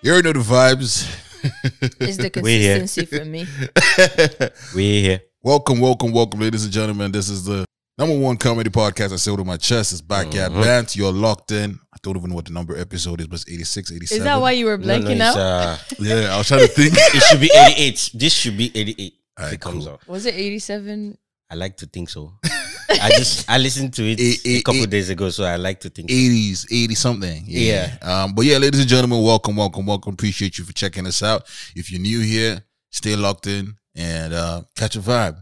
You already know the vibes. It's the consistency for me. We're here. Welcome, ladies and gentlemen. This is the #1 comedy podcast I sailed on my chest. It's Backyard Band. You're locked in. I don't even know what the number episode is, but it's 86, 87. Is that why you were blanking out? Yeah, I was trying to think. It should be 88. This should be 88. Right, if it comes out. Was it 87? I like to think so. I listened to it a couple days ago, so I like to think 80s, 80 something. Yeah. But yeah, ladies and gentlemen, welcome. Appreciate you for checking us out. If you're new here, stay locked in and catch a vibe.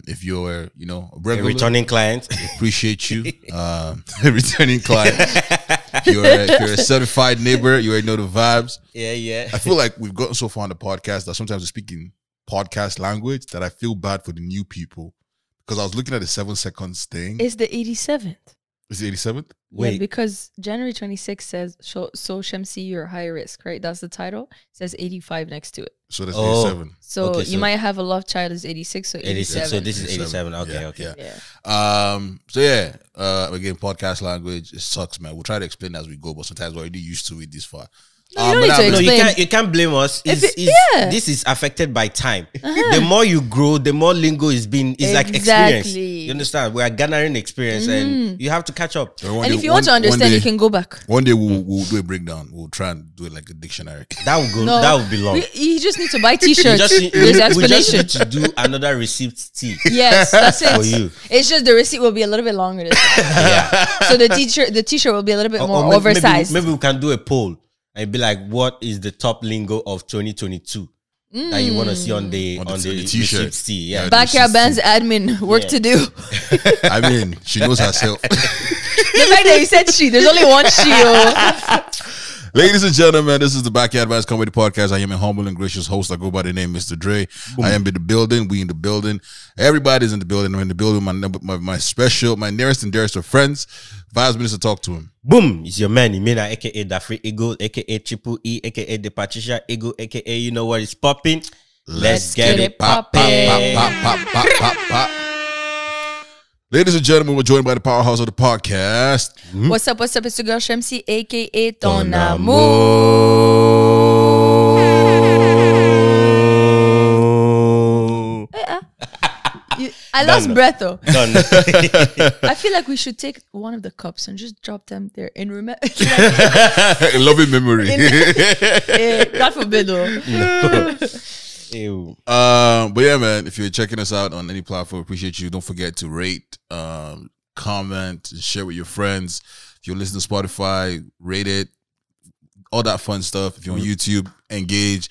If you're, a regular, a returning client, appreciate you. A returning client. If you're a certified neighbor, you already know the vibes. Yeah. I feel like we've gotten so far on the podcast that sometimes we're speaking podcast language that I feel bad for the new people. Because I was looking at the 7 seconds thing. It's the 87th. Is the 87th? Wait. Yeah, because January 26th says, so Shamsi, you're high risk, right? That's the title. It says 85 next to it. So that's 87. So okay, you might have a love child is 86, so 87. So this is 87. Okay. Yeah. Again, podcast language, it sucks, man. We'll try to explain as we go, but sometimes we're already used to it this far. No, you can't blame us. This is affected by time. The more you grow, the more lingo is like experience. You understand? We are garnering experience, and you have to catch up. And if you want to understand, you can go back. One day we'll do a breakdown. We'll try and do it like a dictionary. That would go. No, that would be long. You just need to buy T-shirts. There's explanation. We just need to do another receipt tea. Yes, that's it. For you. It's just the receipt will be a little bit longer. So the T-shirt will be a little bit more oversized. Maybe we can do a poll. And be like, what is the top lingo of 2022 that you want to see on the T-shirt? Yeah, Backyard Band's admin work to do. I mean, she knows herself. The fact that you said she, there's only one she. Ladies and gentlemen, this is the Backyard Band's Comedy Podcast. I am a humble and gracious host. I go by the name Mr. Dre. Boom. I am in the building. We in the building. Everybody's in the building. I'm in the building. My nearest and dearest of friends. 5 minutes to talk to him. Boom! It's your man, Imena, aka the Free EGOT, aka Triple E, aka the Patricia Ego, aka you know what is popping. Let's get it popping. Pop. Ladies and gentlemen, we're joined by the powerhouse of the podcast. What's up? It's the girl Shamsi, aka Ton Amour. I lost breath though. I feel like we should take one of the cups and just drop them there in remember. Loving memory. God forbid though. Ew. But yeah, man, if you're checking us out on any platform, appreciate you. Don't forget to rate, comment, and share with your friends. If you're listening to Spotify, rate it. All that fun stuff. If you're on YouTube, engage.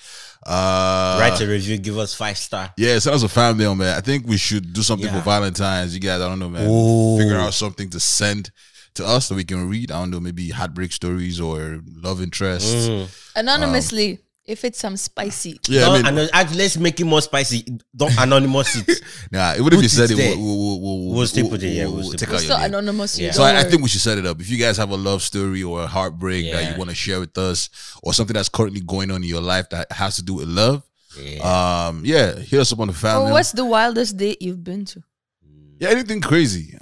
Write a review, give us 5-star. Yeah, send us a fan mail, man. I think we should do something for Valentine's. You guys, I don't know, man. Figure out something to send to us so we can read. I don't know, maybe heartbreak stories or love interests. Anonymously. If it's some spicy. Yeah, let's make it more spicy. Don't anonymous it. Nah, even if you said it, we'll still put it. We'll take out your name. Anonymous. Yeah. So I think we should set it up. If you guys have a love story or a heartbreak that you want to share with us, or something that's currently going on in your life that has to do with love, hit us up on the family. What's the wildest date you've been to? Yeah, anything crazy.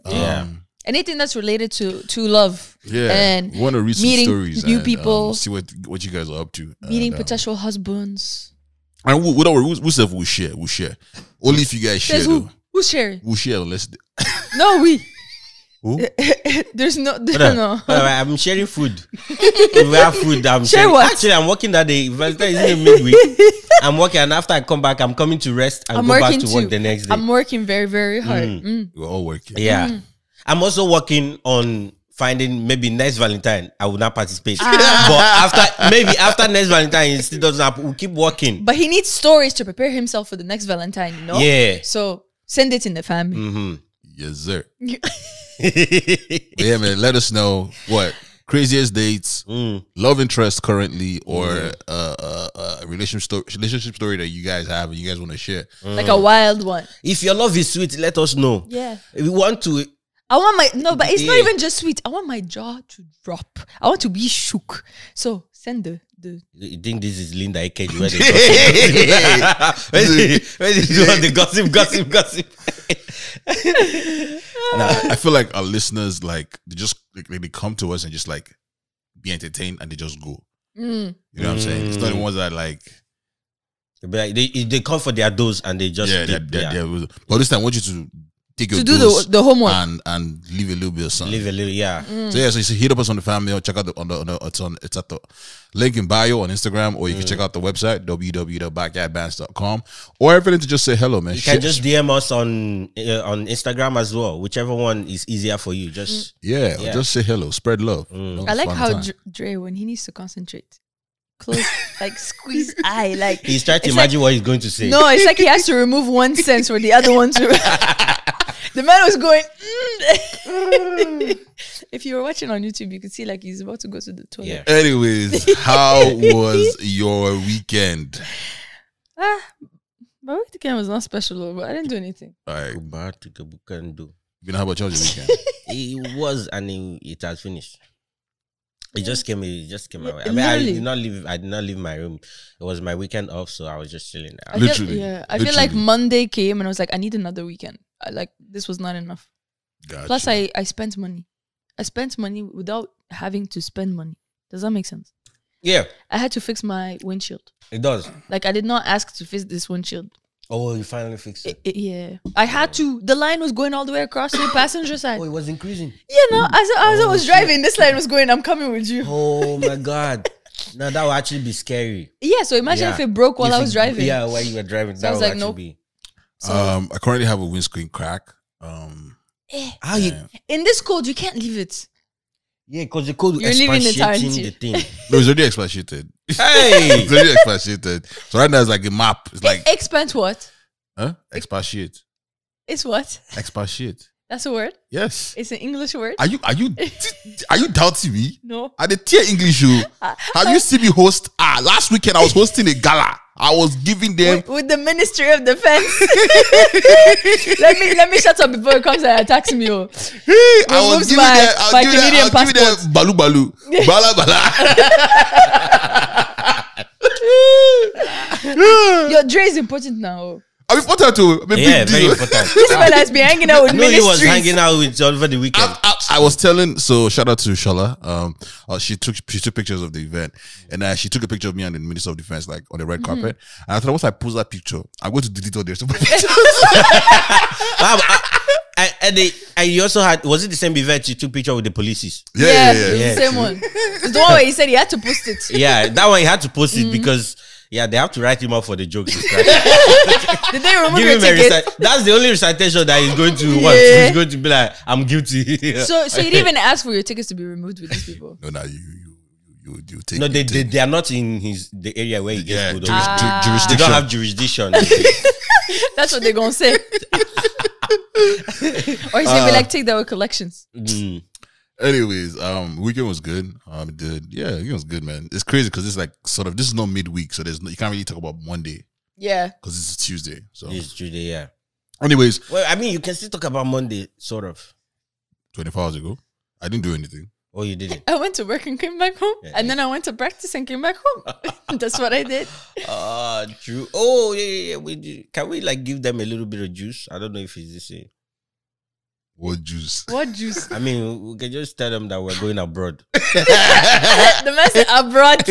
Anything that's related to love. Yeah. And we want to read some stories. New people. See what you guys are up to. Meeting potential husbands. And we'll share. We'll share. Only if you guys share. Who's sharing? We'll share. No, we. Who? There's no. I'm sharing food. We have food. Share what? Actually, I'm working that day. Valentine is in midweek. I'm working, and after I come back, I'm coming to rest and go back to work the next day. I'm working very, very hard. We're all working. Yeah. I'm also working on finding maybe next Valentine I will not participate. But after next Valentine it still doesn't happen. We'll keep working. But he needs stories to prepare himself for the next Valentine, you know? Yeah. So send it in the family. Yes, sir. Yeah, man. Let us know what craziest dates, love interest currently, or a relationship story that you guys have and you guys want to share. Like a wild one. If your love is sweet, let us know. Yeah. If we want to. I want but it's not even just sweet. I want my jaw to drop. I want to be shook. So send the. You think this is Linda AKG where they do the gossip? Nah, I feel like our listeners, like, they just they come to us and just like be entertained and they just go. You know what I'm saying? It's not the ones that like. They come for their dose and they just but this time I want you to take your do the homework and leave a little bit of something. Leave a little, So hit up us on the family or check out it's at the link in bio on Instagram, or you can check out the website www.backyardbands.com, or everything to just say hello, man. You can just DM us on Instagram as well, whichever one is easier for you. Just just say hello, spread love. I like how Dre, when he needs to concentrate, close, like squeeze eye, like he's trying to imagine what he's going to say. No, it's like he has to remove one sense for the other one to. The man was going. If you were watching on YouTube, you could see like he's about to go to the toilet. Yeah. Anyways, how was your weekend? My weekend was not special, but I didn't do anything. All right. You know, how about your weekend? It was, and it has finished. It just came away. I mean, I did not leave my room. It was my weekend off, so I was just chilling there. I feel like Monday came and I was like, I need another weekend. This was not enough. Gotcha. Plus, I spent money. I spent money without having to spend money. Does that make sense? Yeah. I had to fix my windshield. It does. Like, I did not ask to fix this windshield. Oh, you finally fixed it? Yeah. I had to. The line was going all the way across to the passenger side. Oh, it was increasing? Yeah, no. As I was driving, this line was going, I'm coming with you. Oh, my God. No, that would actually be scary. Yeah, so imagine if it broke while I was driving. Yeah, while you were driving. So that would actually be. So, I currently have a windscreen crack. In this code, you can't leave it. Yeah, because the code you're leaving the thing. No, it's already expatiated. Hey! It's already expatiated. So right now it's like a map. It's like expand what? Huh? Expatiate. It's what? Expatiate. That's a word? Yes. It's an English word? Are you doubting me? No. I did tear English show. Have you seen me host? Last weekend I was hosting a gala. I was giving them with the Ministry of Defense. let me shut up before it comes and attacks me. Oh. I was giving them balu balu. Bala bala. Your Dre is important now. I'm important too. Yeah, very important. This man has been hanging out with ministries. He was hanging out with over the weekend. I was telling, so shout out to Shala. She took pictures of the event, and she took a picture of me and the Minister of Defense, like on the red carpet. And I thought, once I post that picture, I'm going to delete all their pictures. And you also had, was it the same event you took picture with the police? Yeah. The same one. It's the one where he said he had to post it. Yeah, that one he had to post it because. Yeah, they have to write him up for the jokes. Did they remove your ticket? That's the only recitation that he's going to want. He's going to be like, I'm guilty. So you didn't even ask for your tickets to be removed with these people? No, you take. No, they are not in the area where he gets food. Jurisdiction. They don't have jurisdiction. That's what they're gonna say. Or he's gonna be like, take that with collections. Anyways, weekend was good. It was good, man. It's crazy because it's like sort of, this is not midweek, so you can't really talk about Monday. Yeah, because it's Tuesday. So it's Tuesday, yeah. Anyways, well, I mean, you can still talk about Monday, sort of. 24 hours ago, I didn't do anything. Oh, you didn't? I went to work and came back home, and then I went to practice and came back home. That's what I did. True. Oh, yeah. We did. Can we like give them a little bit of juice? I don't know if it's the same. What juice? What juice? I mean, we can just tell them that we're going abroad. The message abroad.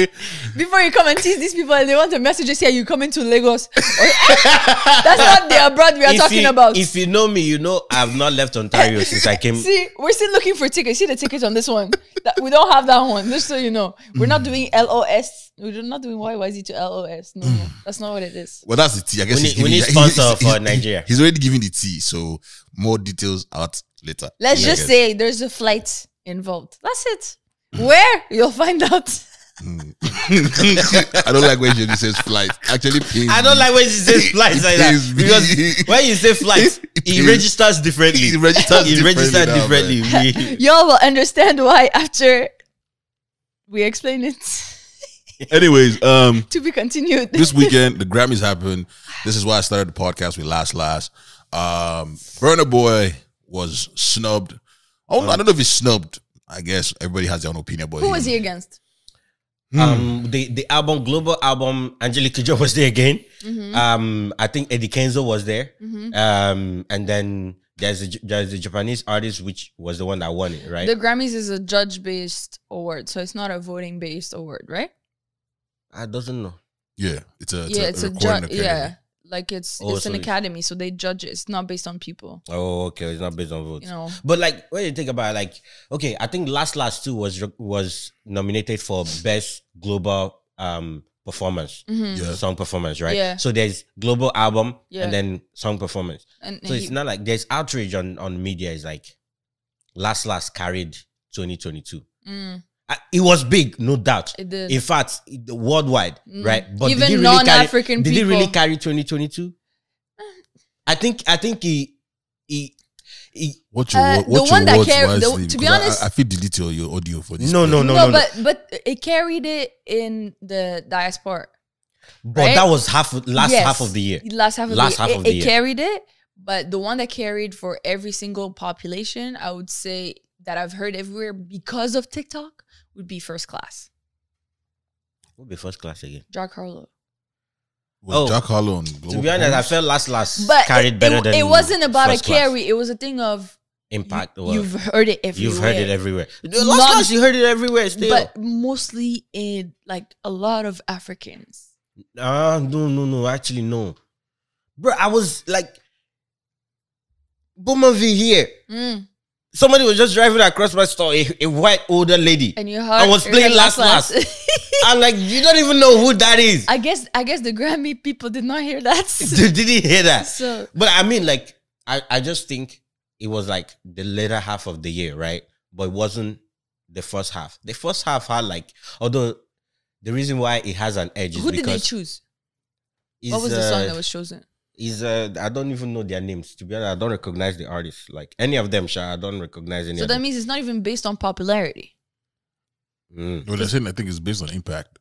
Before you come and tease these people, they want a message to say you coming to Lagos. That's not the abroad we are talking about. If you know me, you know I've not left Ontario since I came. See, we're still looking for tickets. See the ticket on this one. We don't have that one. Just so you know, we're not doing LOS. We're not doing YYZ to LOS. No, that's not what it is. Well, that's the T. I guess we need sponsor for Nigeria. He's already giving the T, so more details out later. Let's just say there's a flight involved. That's it. Where? You'll find out. I don't like when she says flight. Actually, I don't like when she says flight like that. Because when you say flight, it registers differently. It registers differently. Y'all will understand why after we explain it. Anyways, to be continued. This weekend, the Grammys happened. This is why I started the podcast with Last. Burna Boy was snubbed. I don't know if he's snubbed. I guess everybody has their own opinion. But who was he against? The global album, Angelique Kidjo was there again. I think Eddie Kenzo was there. And then there's the Japanese artist, which was the one that won it, right? The Grammys is a judge-based award, so it's not a voting-based award, right? I doesn't know. Yeah, it's a recording academy. Yeah, like it's an so academy, so they judge it. It's not based on people. Oh, okay. It's not based on votes. You know, but like when you think about it, like, okay, I think Last Two was nominated for best global performance, song performance, right? Yeah. So there's global album and then song performance. And so it's not like there's outrage on media. It's like Last carried 2022. It was big, no doubt. It did. In fact, worldwide, right? But even non-African people. Did he really carry 2022? I think he What your the one that words carried. wisely, To be honest, I feel delete your audio for this. No. But it carried it in the diaspora. But right? that was half of the year. Last half of the year. It year. carried it, but the one that carried for every single population, I would say that I've heard everywhere because of TikTok would be First Class. What would be First Class again? Jack Harlow. Jack Harlow. To be honest, I felt Last But carried better than it wasn't about First a carry. Class. It was a thing of impact. You've heard it everywhere. You've heard it everywhere. Last Class, you heard it everywhere still. But mostly in like a lot of Africans. No. Actually, no. Bro, I was like, Boomer V here. Somebody was just driving across my store, a white older lady. And you heard I was playing Last. I'm like, you don't even know who that is. I guess the Grammy people did not hear that. Did he hear that? So, but I mean, like, I just think it was like the later half of the year, right? But it wasn't the first half. The first half had like, although the reason why it has an edge is who because did they choose? What was the song that was chosen? I don't even know their names. To be honest, I don't recognize the artists. Like any of them, I don't recognize any. So that means it's not even based on popularity. Well, they're saying I think it's based on impact.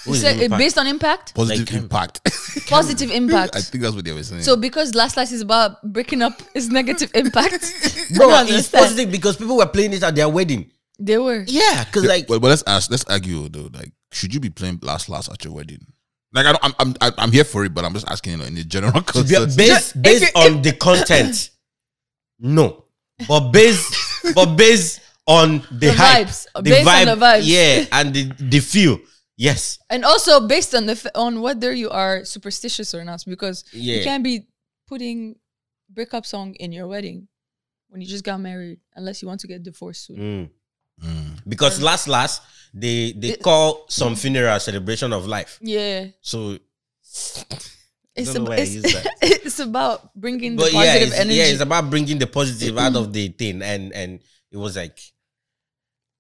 You said it based on impact? Positive impact. Positive impact. I think that's what they were saying. So because Last is about breaking up its negative impact. Bro, it's positive because people were playing it at their wedding. They were. Yeah, because like. But let's argue though. Like, should you be playing Last at your wedding? Like I'm here for it, but I'm just asking in the general context. Based on the content, no. But based on the hype, vibes, on the vibes, yeah, and the feel, yes. And also based on on whether you are superstitious or not, because you can't be putting breakup song in your wedding when you just got married, unless you want to get divorced soon. Because last they call some funeral celebration of life. Yeah. So it's about bringing the positive energy. Yeah, it's about bringing the positive out of the thing, and it was like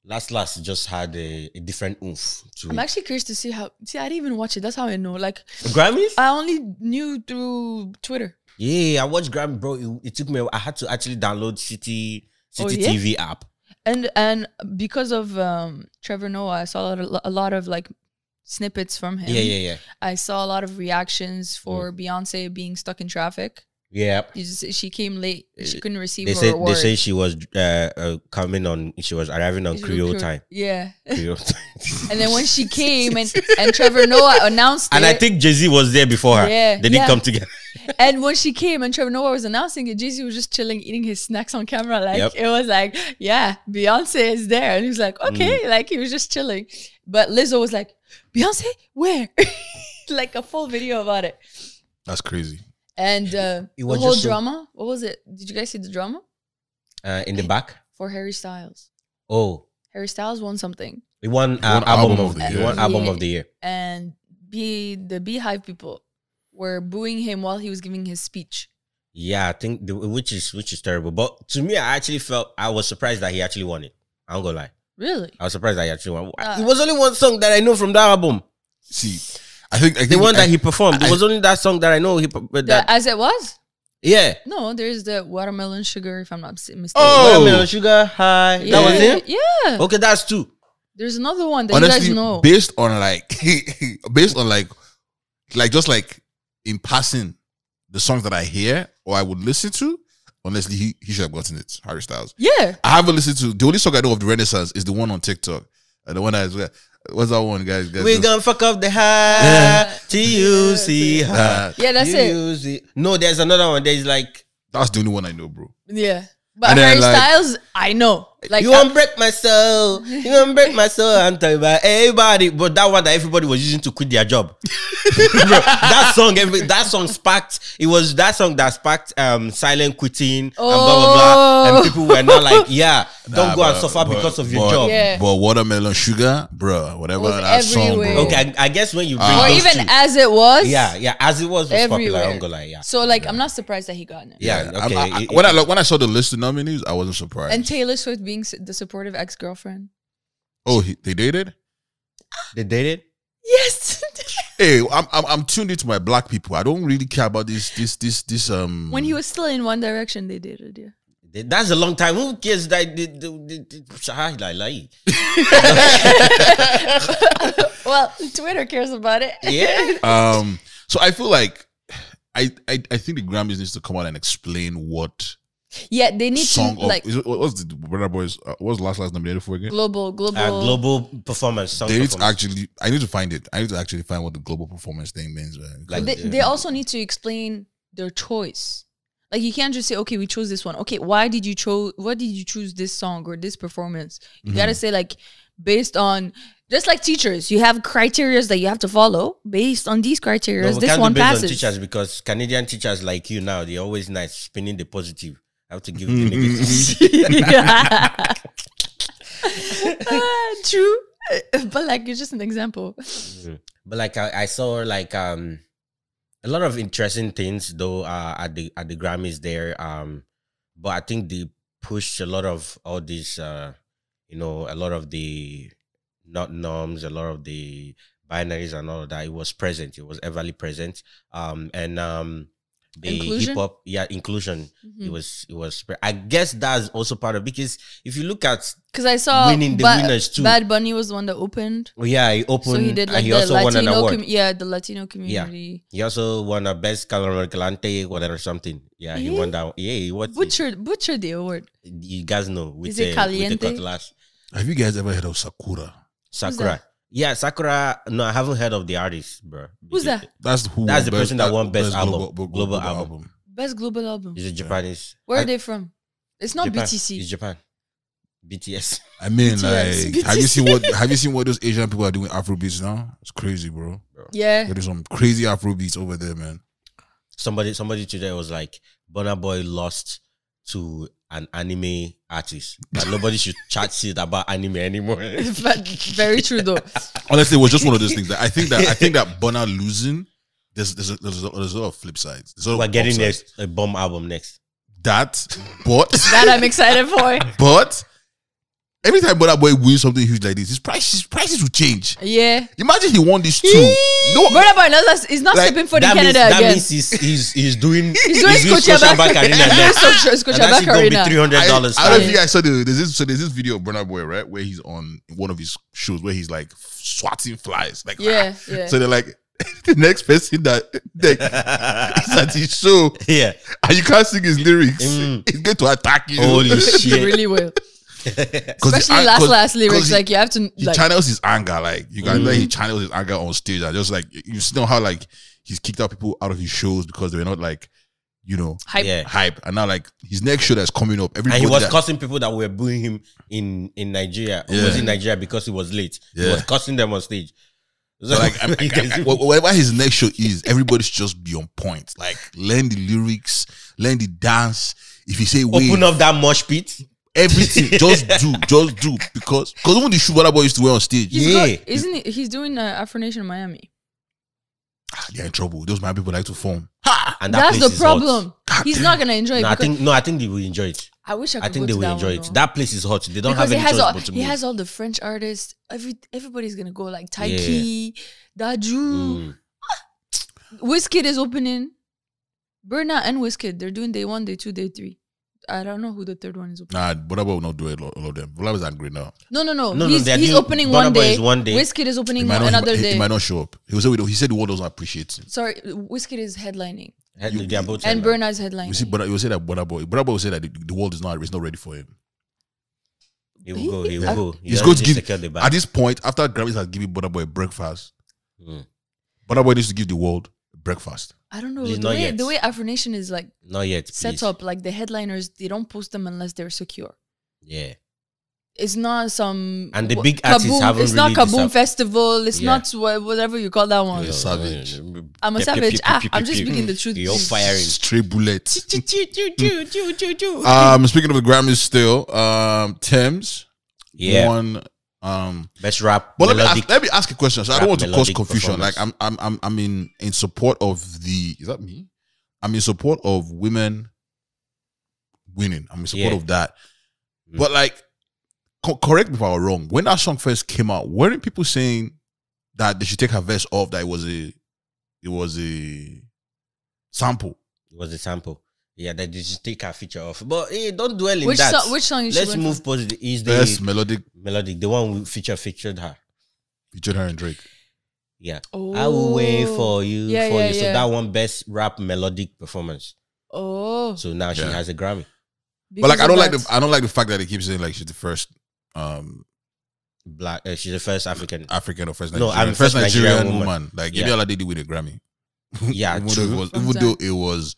last just had a different oomph to I'm actually curious to see how. See, I didn't even watch it. That's how I know. Like Grammys, I only knew through Twitter. Yeah, I watched Grammy, bro. It took me. I had to actually download City TV app. And because of Trevor Noah, I saw a lot of like snippets from him. Yeah. I saw a lot of reactions for Beyonce being stuck in traffic. Yeah. She came late. She couldn't receive her award. They say she was she was arriving on Creole time. Yeah. Creole time. And then when she came and Trevor Noah announced and it. I think Jay-Z was there before her. Yeah. They didn't come together. And when she came and Trevor Noah was announcing it, Jay-Z was just chilling, eating his snacks on camera. Like, it was like, yeah, Beyonce is there. And he was like, okay. Like, he was just chilling. But Lizzo was like, Beyonce? Where? Like a full video about it. That's crazy. And the whole drama, what was it? Did you guys see the drama? In the back? For Harry Styles. Oh. Harry Styles won something. He won album of the year. He won album of the year. And the Beehive people were booing him while he was giving his speech. Yeah, I think which is terrible. But to me, I was surprised that he actually won it. I don't gonna lie. Really? I was surprised that he actually won. It was only one song that I know from that album. See, I think the one that he performed. It was only that song that I know. As It Was? Yeah. No, there's the Watermelon Sugar, if I'm not mistaken. Oh, Watermelon Sugar, High. Yeah. That was him? Yeah. Okay, that's two. There's another one that honestly, you guys know. Based on just like in passing the songs that I hear or I would listen to, honestly, he should have gotten it. Harry Styles. Yeah. I haven't listened to the only song I know of the Renaissance is the one on TikTok. The one that is what's that one, guys? We gonna fuck up the high T-U-C high. Yeah, that's it. No, there's another one. There's like that's the only one I know, bro. Yeah. But Harry Styles, I know. Like you won't break my soul. You won't break my soul. I'm talking about everybody. But that one that everybody was using to quit their job. Bro, that song sparked. It was that song that sparked silent quitting and blah blah blah. And people were now like, yeah, don't go and suffer because of your job. Yeah. But Watermelon Sugar, bro, whatever that song, bro. Okay, I guess when you bring or those even two, As It Was. yeah, As It Was popular. I'm gonna lie, yeah. So like, I'm not surprised that he got it. Yeah, okay. When I saw the list of nominees, I wasn't surprised. And Taylor Swift being the supportive ex-girlfriend. Oh, they dated? They dated? Yes. Hey, I'm tuned into my black people. I don't really care about this. When he was still in One Direction, they dated. Yeah. That's a long time. Who cares that? Well, Twitter cares about it. Yeah. So I feel like I think the Grammys needs to come out and explain what. Yeah, they need song to of, like. What's the Burna Boy's? What's the last nominated for again? Global Performance. Song They need performance. to actually. I need to find it. I need to actually find what the global performance thing means. Man. Like, They also need to explain their choice. Like you can't just say, okay, we chose this one. Okay, why did you choose this song or this performance? You gotta say like based on, just like teachers, you have criteria that you have to follow. Based on these criteria, we this can't one do based on passes. teachers, because Canadian teachers like you now, they're always nice, spinning the positive. I have to give the negative. True, but like it's just an example. But like I saw like a lot of interesting things though at the Grammys there. But I think they pushed a lot of all these a lot of the not norms, a lot of the binaries and all of that. It was present. It was everly present. The Inclusion? hip hop, inclusion. It was. I guess that's also part of, because if you look at, Because I saw winning the winners too. Bad Bunny was the one that opened. he opened. So he did like and he the also won an Latino, award. the Latino community. He also won a best Calante, whatever something. Yeah, he won that. Yeah, he won. Butchered the award. You guys know. With Is it with Caliente? the cutlass. Have you guys ever heard of Sakura? Sakura. Yeah, Sakura. No, I haven't heard of the artist, bro. Who's that? That's the person that won best album. Global album. Best global album. He's a Japanese. Where are they from? It's not Japan. BTC. It's Japan. BTS. I mean, BTS. like, have you seen what those Asian people are doing Afrobeats now? It's crazy, bro. Yeah. There's some crazy Afrobeats over there, man. Somebody today was like, Burna Boy lost to an anime artist. That nobody should chat shit about anime anymore. But very true though. Honestly, it was just one of those things. That I think that Burna losing, there's a lot of flip sides. We're getting a bomb album next. But That I'm excited for. But every time Burna Boy wins something huge like this, his prices will change. Yeah. Imagine he won this too. No, Burna Boy is not Like, stepping for the That Canada means, again. That means he's doing Scotiabank Arena He's next. doing And Scotiabank that's going to be Arena. $300. I don't think I saw there's this video of Burna Boy, right, where he's on one of his shows where he's like swatting flies, like Yeah. So they're like, the next person that is at his show, Yeah. and you can't sing his lyrics, he's going to attack you. Holy He shit. really will. 'Cause Especially the- last lyrics. 'cause Like you have to he like channels his anger, like you can he channels his anger on stage, and just like you know how like he's kicked out people out of his shows because they were not like, you know, hype. Yeah. hype, and now like his next show that's coming up, And everybody he was that- cursing people that were booing him in Nigeria. He Yeah. was in Nigeria because he was late. He Yeah. was cursing them on stage. So like, whatever his next show is, everybody should just be on point. Like, learn the lyrics, learn the dance. If you say wait, open up that mosh pit. everything, just do because even the shoe Burna Boy used to wear on stage, He's doing Afro Nation in Miami. they're in trouble. Those Miami people like to form. And that That's place the is problem. hot. He's not gonna enjoy it. No, because I think they will enjoy it. I wish I could I think go they to will that enjoy one, it. though. That place is hot. They don't Because have any choice but to he move. has all the French artists. Everybody's gonna go like Taiki, Daju. Wizkid is opening. Burna and Wizkid, they're doing day 1, day 2, day 3. I don't know who the third one is opening. Nah, Burna Boy will not do it. All of them. Burna Boy is angry now. No. He's they're doing- opening Burna one Boy day. is one day. Wizkid is opening He might another he day. might not show up. He said the world doesn't appreciate him. Sorry, Wizkid is headlining. They are both And headline. Burna is headlining. You see, but you say that Burna Boy will say that the world is not ready for him. He will go. He will go. He's going to give secure the bag. at this point after Grammys has given Burna Boy breakfast. Mm. Burna Boy needs to give the world breakfast. I don't know. Please, not yet. The way Afro Nation is like Not yet. set Please. up, like the headliners, they don't post them unless they're secure. Yeah. It's not some and the big artists kaboom. haven't It's really not Kaboom Festival. It's not whatever you call that one. You're savage. I'm a savage. I'm just speaking the truth. You're firing straight bullets. Speaking of the Grammys, still, Thames won. Best rap. But let me ask a question. So I don't want to cause confusion. Like I'm in support of the. Is that me? I'm in support of women winning. I'm in support of that. But like, correct me if I'm wrong. When that song first came out, weren't people saying that they should take her verse off? That it was a sample. It was a sample. Yeah, that they just take her feature off. But hey, don't dwell in which that. Which song? Let's move positive. Is the best melodic, the one who featured her. Featured her and Drake. Yeah. Oh. I will wait for you. Yeah. So that one best rap melodic performance. Oh. So now she has a Grammy. But like I don't like the fact that they keep saying like she's the first black. She's the first African or first Nigerian. No, I'm first Nigerian woman. Like Yemi did with a Grammy. Yeah, even though it was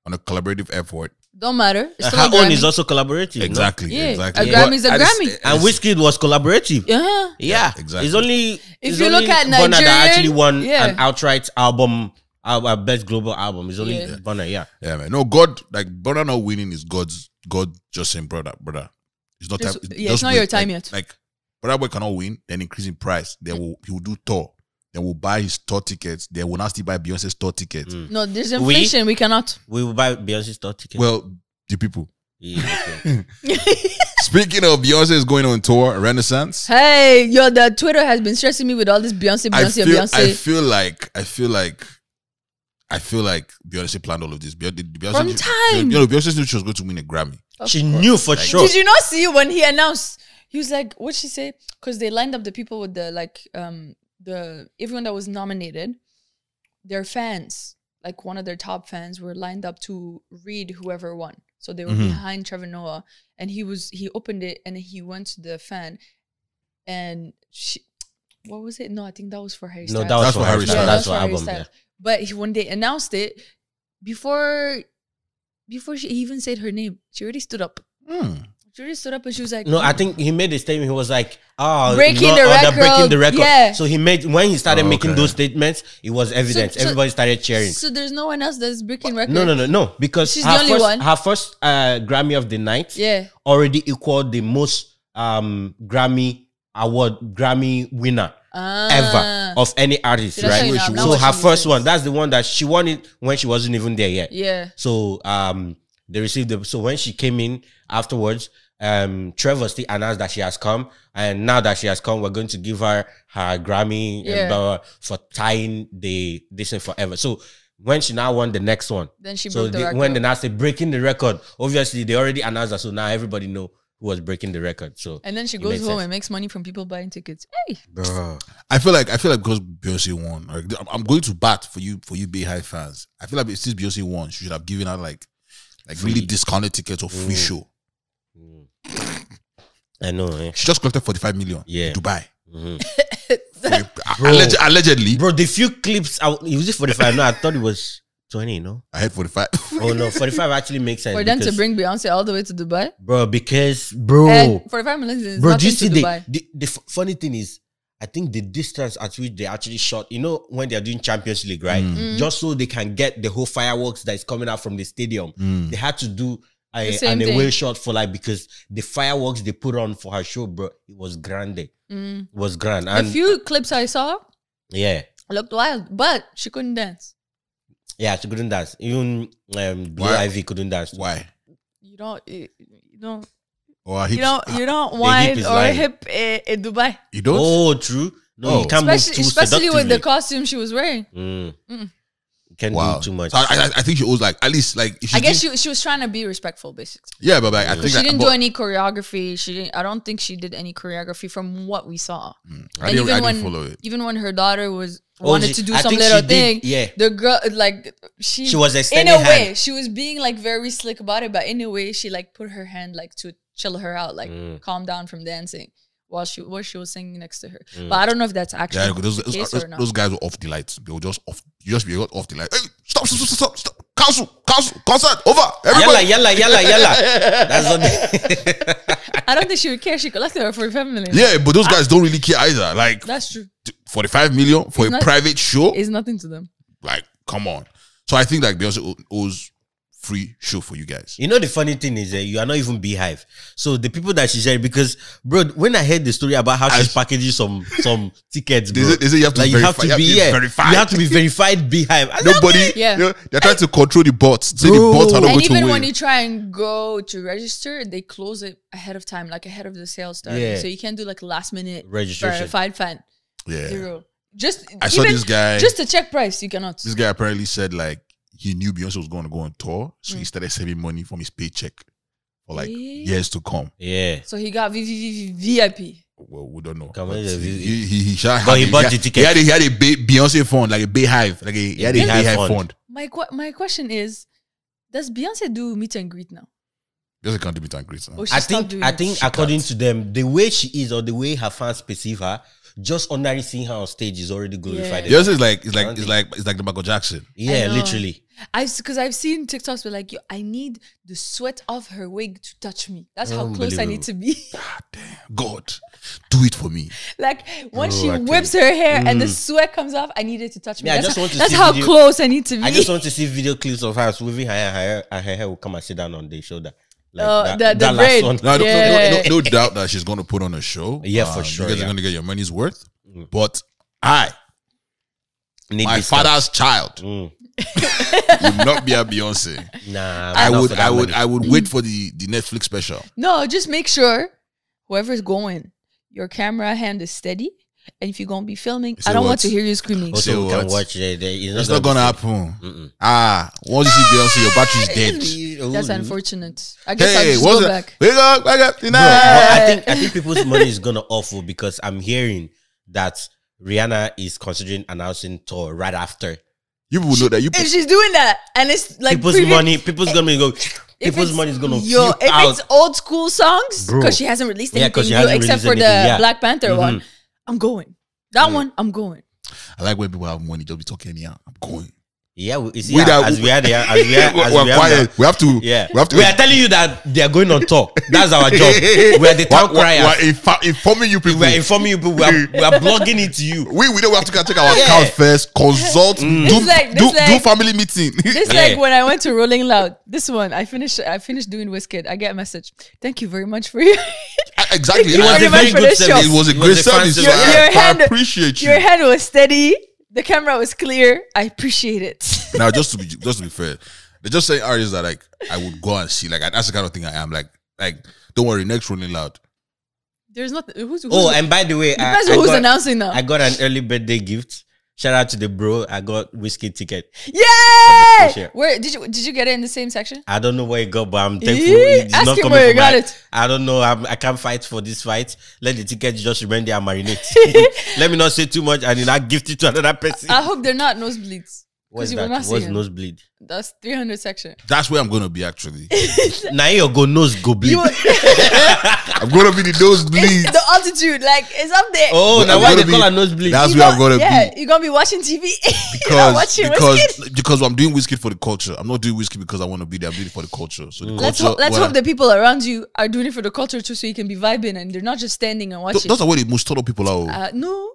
on a collaborative effort. Don't matter. It's still her a own Grammy. is also collaborative. Exactly. No? Yeah. Exactly. A Grammy is a Grammy. And Wizkid was collaborative. Yeah. Exactly. It's only if you look at Burna Nigerian, that actually won an outright album, our best global album. It's only Burna. Yeah, man. No, God, like Burna not winning is God just saying, brother. It's not time. It's not your time yet. Like Burna Boy cannot win, then increase in price. Then he will do tour. Then we'll buy his tour tickets. Then we'll not still buy Beyonce's tour tickets. No, there's inflation. We cannot. We will buy Beyonce's tour tickets. Well, the people. Yeah, okay. Speaking of Beyonce is going on tour, Renaissance. Hey, the Twitter has been stressing me with all this Beyonce. I feel like Beyonce planned all of this. Beyonce From time. Beyonce knew she was going to win a Grammy. She knew for sure. Did you not see when he announced? He was like, what'd she say? Because they lined up the people with everyone that was nominated, their fans, like one of their top fans, were lined up to read whoever won. So they were behind Trevor Noah, and he opened it and he went to the fan, and what was it? No, I think that was for Harry Styles. No, that was for Harry Styles. That's for Harry album. Styles. But when they announced it, before she even said her name, she already stood up. She already stood up and she was like, no, I think he made a statement. He was like, breaking the record. Yeah. So when he started making those statements, it was evidence. Everybody started cheering. So there's no one else that's breaking record? No. Because she's the only one. Her first Grammy of the night already equaled the most Grammy winner ever of any artist, right? So her first one, that's the one that she won it when she wasn't even there yet. Yeah. So they received so when she came in afterwards, Trevor still announced that she has come, and now that she has come, we're going to give her Grammy for tying this thing forever. So when she now won the next one, then she broke the record. When they now say breaking the record, obviously they already announced that, so now everybody know who was breaking the record. So and then she goes home and makes money from people buying tickets. Hey, bro, I feel like because Beyonce won, I'm going to bat for you Bay High fans. I feel like since Beyonce won, she should have given out like really discounted tickets or free show. I know. She just collected 45 million. Yeah, Dubai. Bro, allegedly, bro. The few clips out, was it 45? No, I thought it was 20. No, I had 45. Oh no, 45 actually makes sense for them to bring Beyonce all the way to Dubai, bro. Because bro, and 45 million is bro. Do nothing you see to Dubai. the funny thing is, I think the distance at which they actually shot, you know, when they're doing Champions League, right? Just so they can get the whole fireworks that is coming out from the stadium, they had to do an away shot for because the fireworks they put on for her show, bro, it was grande. It was grand. And a few clips I saw, looked wild, but she couldn't dance. Yeah, she couldn't dance. Even Blue Ivy couldn't dance. Why? You don't The whine hip or lying. hip in Dubai. You don't? Oh, true. No, you can't move too especially with the seductively. costume she was wearing. You can't do too much. So I think she was at least I guess she was trying to be respectful, basically. Yeah, but I think she didn't do any choreography. I don't think she did any choreography from what we saw. I didn't follow it. Even when her daughter wanted to do I some think little she thing, did, the girl she was in extending a way hand. she was being very slick about it, but in a way she put her hand to chill her out, calm down from dancing while she was singing next to her. But I don't know if that's actually the case or not. Those guys were off the lights. They were just off. You just be off the light. Hey, stop! cancel, concert over. Everybody. Yalla. That's what I don't think she would care. She collected her 45 million. Yeah, but those guys don't really care either. Like, That's true. 45 million for a private show? It's nothing to them. Like, come on. So I think like Beyonce owes free show for you guys. You know, the funny thing is you are not even Beehive. So the people that she shared, because bro, when I heard the story about how she's packaging some tickets, bro, they say you have to like, verify. You have to be verified Beehive. Nobody, they're trying to control the bots. So the bots are not and going to even win. when you try and go to register, they close it ahead of time, like ahead of the sale starting. Yeah. So you can't do like last minute registration. Verified fan. Yeah. Zero. I saw this guy. Just to check price, you cannot. This guy apparently said like he knew Beyonce was going to go on tour, so he started saving money from his paycheck for like years to come. Yeah. So he got VIP. Well, we don't know. He bought the ticket. He had a Beyonce fund, like a Beehive, he had a Beehive fund. My question is, does Beyonce do meet and greet now? Beyonce can't do meet and greet now. I think according to them, the way she is or the way her fans perceive her, just ordinary seeing her on stage is already glorified. Beyonce is like the Michael Jackson. Yeah, literally. Because I've seen TikToks where like, yo, I need the sweat of her wig to touch me. That's how close I need to be. God damn. God, do it for me. Like when she whips her hair and the sweat comes off, I need it to touch me. Yeah, that's how close I need to be. I just want to see video clips of her waving her hair, and her hair will come and sit down on the shoulder. Like the braid. No doubt that she's going to put on a show. Yeah, for sure. You guys are going to get your money's worth. But my father's child would not be a Beyonce. Nah, I would wait for the Netflix special. No, just make sure whoever's going, your camera hand is steady. And if you're going to be filming, I don't want to hear you screaming. Also, we can watch it. It's not going to happen. Once you see Beyonce, your battery's dead. That's unfortunate. I guess I'll just go back. Wake up. I think people's money is going to awful because I'm hearing that Rihanna is considering announcing tour right after. You will know that. If she's doing that, and it's like people's money is going to if it's old school songs, because she hasn't released anything new except for the Black Panther one. I'm going. That one, I'm going. I like when people have money, just be talking anyhow. I'm going. Yeah, we are quiet. We have to. Yeah, we are telling you that they are going on tour. That's our job. We are the town criers. We're informing you people. We are informing you people. We are blogging it to you. We don't have to take our account first. Consult. Do family meeting. This like when I went to Rolling Loud. This one, I finished doing Wizkid. I get a message. Thank you very much for your. Exactly. It was a very good service. It was a great service. I appreciate you. Your hand was steady. The camera was clear. I appreciate it. Now, just to be fair, they're just saying artists that like I would go and see. Like that's the kind of thing I am. Like don't worry, next Rolling Loud. There's nothing. And by the way, who's announcing now? I got an early birthday gift. Shout out to the bro. I got whiskey ticket. Yeah. Where did you get it in the same section? I don't know where it got, but I'm thankful. Ask him where you got it. I don't know. I can't fight for this fight. Let the ticket just remain there and marinate. Let me not say too much and then I gift it to another person. I hope they're not nosebleeds. What's that? What's nosebleed? That's 300 section. That's where I'm gonna be actually. Now you go nose go bleed. I'm gonna be the nosebleed. The altitude, like it's up there. Oh, now why they call it nosebleed? That's where I'm gonna be. Yeah, you're gonna be watching TV. because I'm doing Wizkid for the culture. I'm not doing Wizkid because I want to be there. I'm doing it for the culture. So the culture. Let's hope the people around you are doing it for the culture too, so you can be vibing and they're not just standing and watching. That's the way they most total people are. No.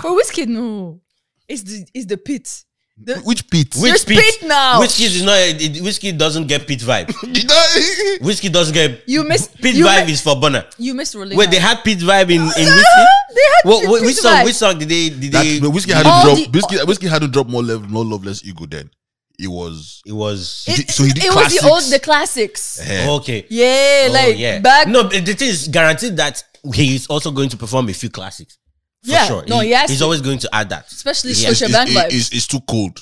For Wizkid, no. It's the pit. Which pit? Which pit now? Whiskey doesn't get pit vibe. Whiskey doesn't get pit vibe is for Burna. You missed Rolling. Wait, they had pit vibe in Whiskey? They had which song did they Whiskey hadn't dropped more Loveless Ego then. It was he did classics. The classics. Okay. Yeah, back. No, the thing is guaranteed that he's also going to perform a few classics. For sure. No, he's always going to add that. Especially Scotiabank vibes. It's too cold.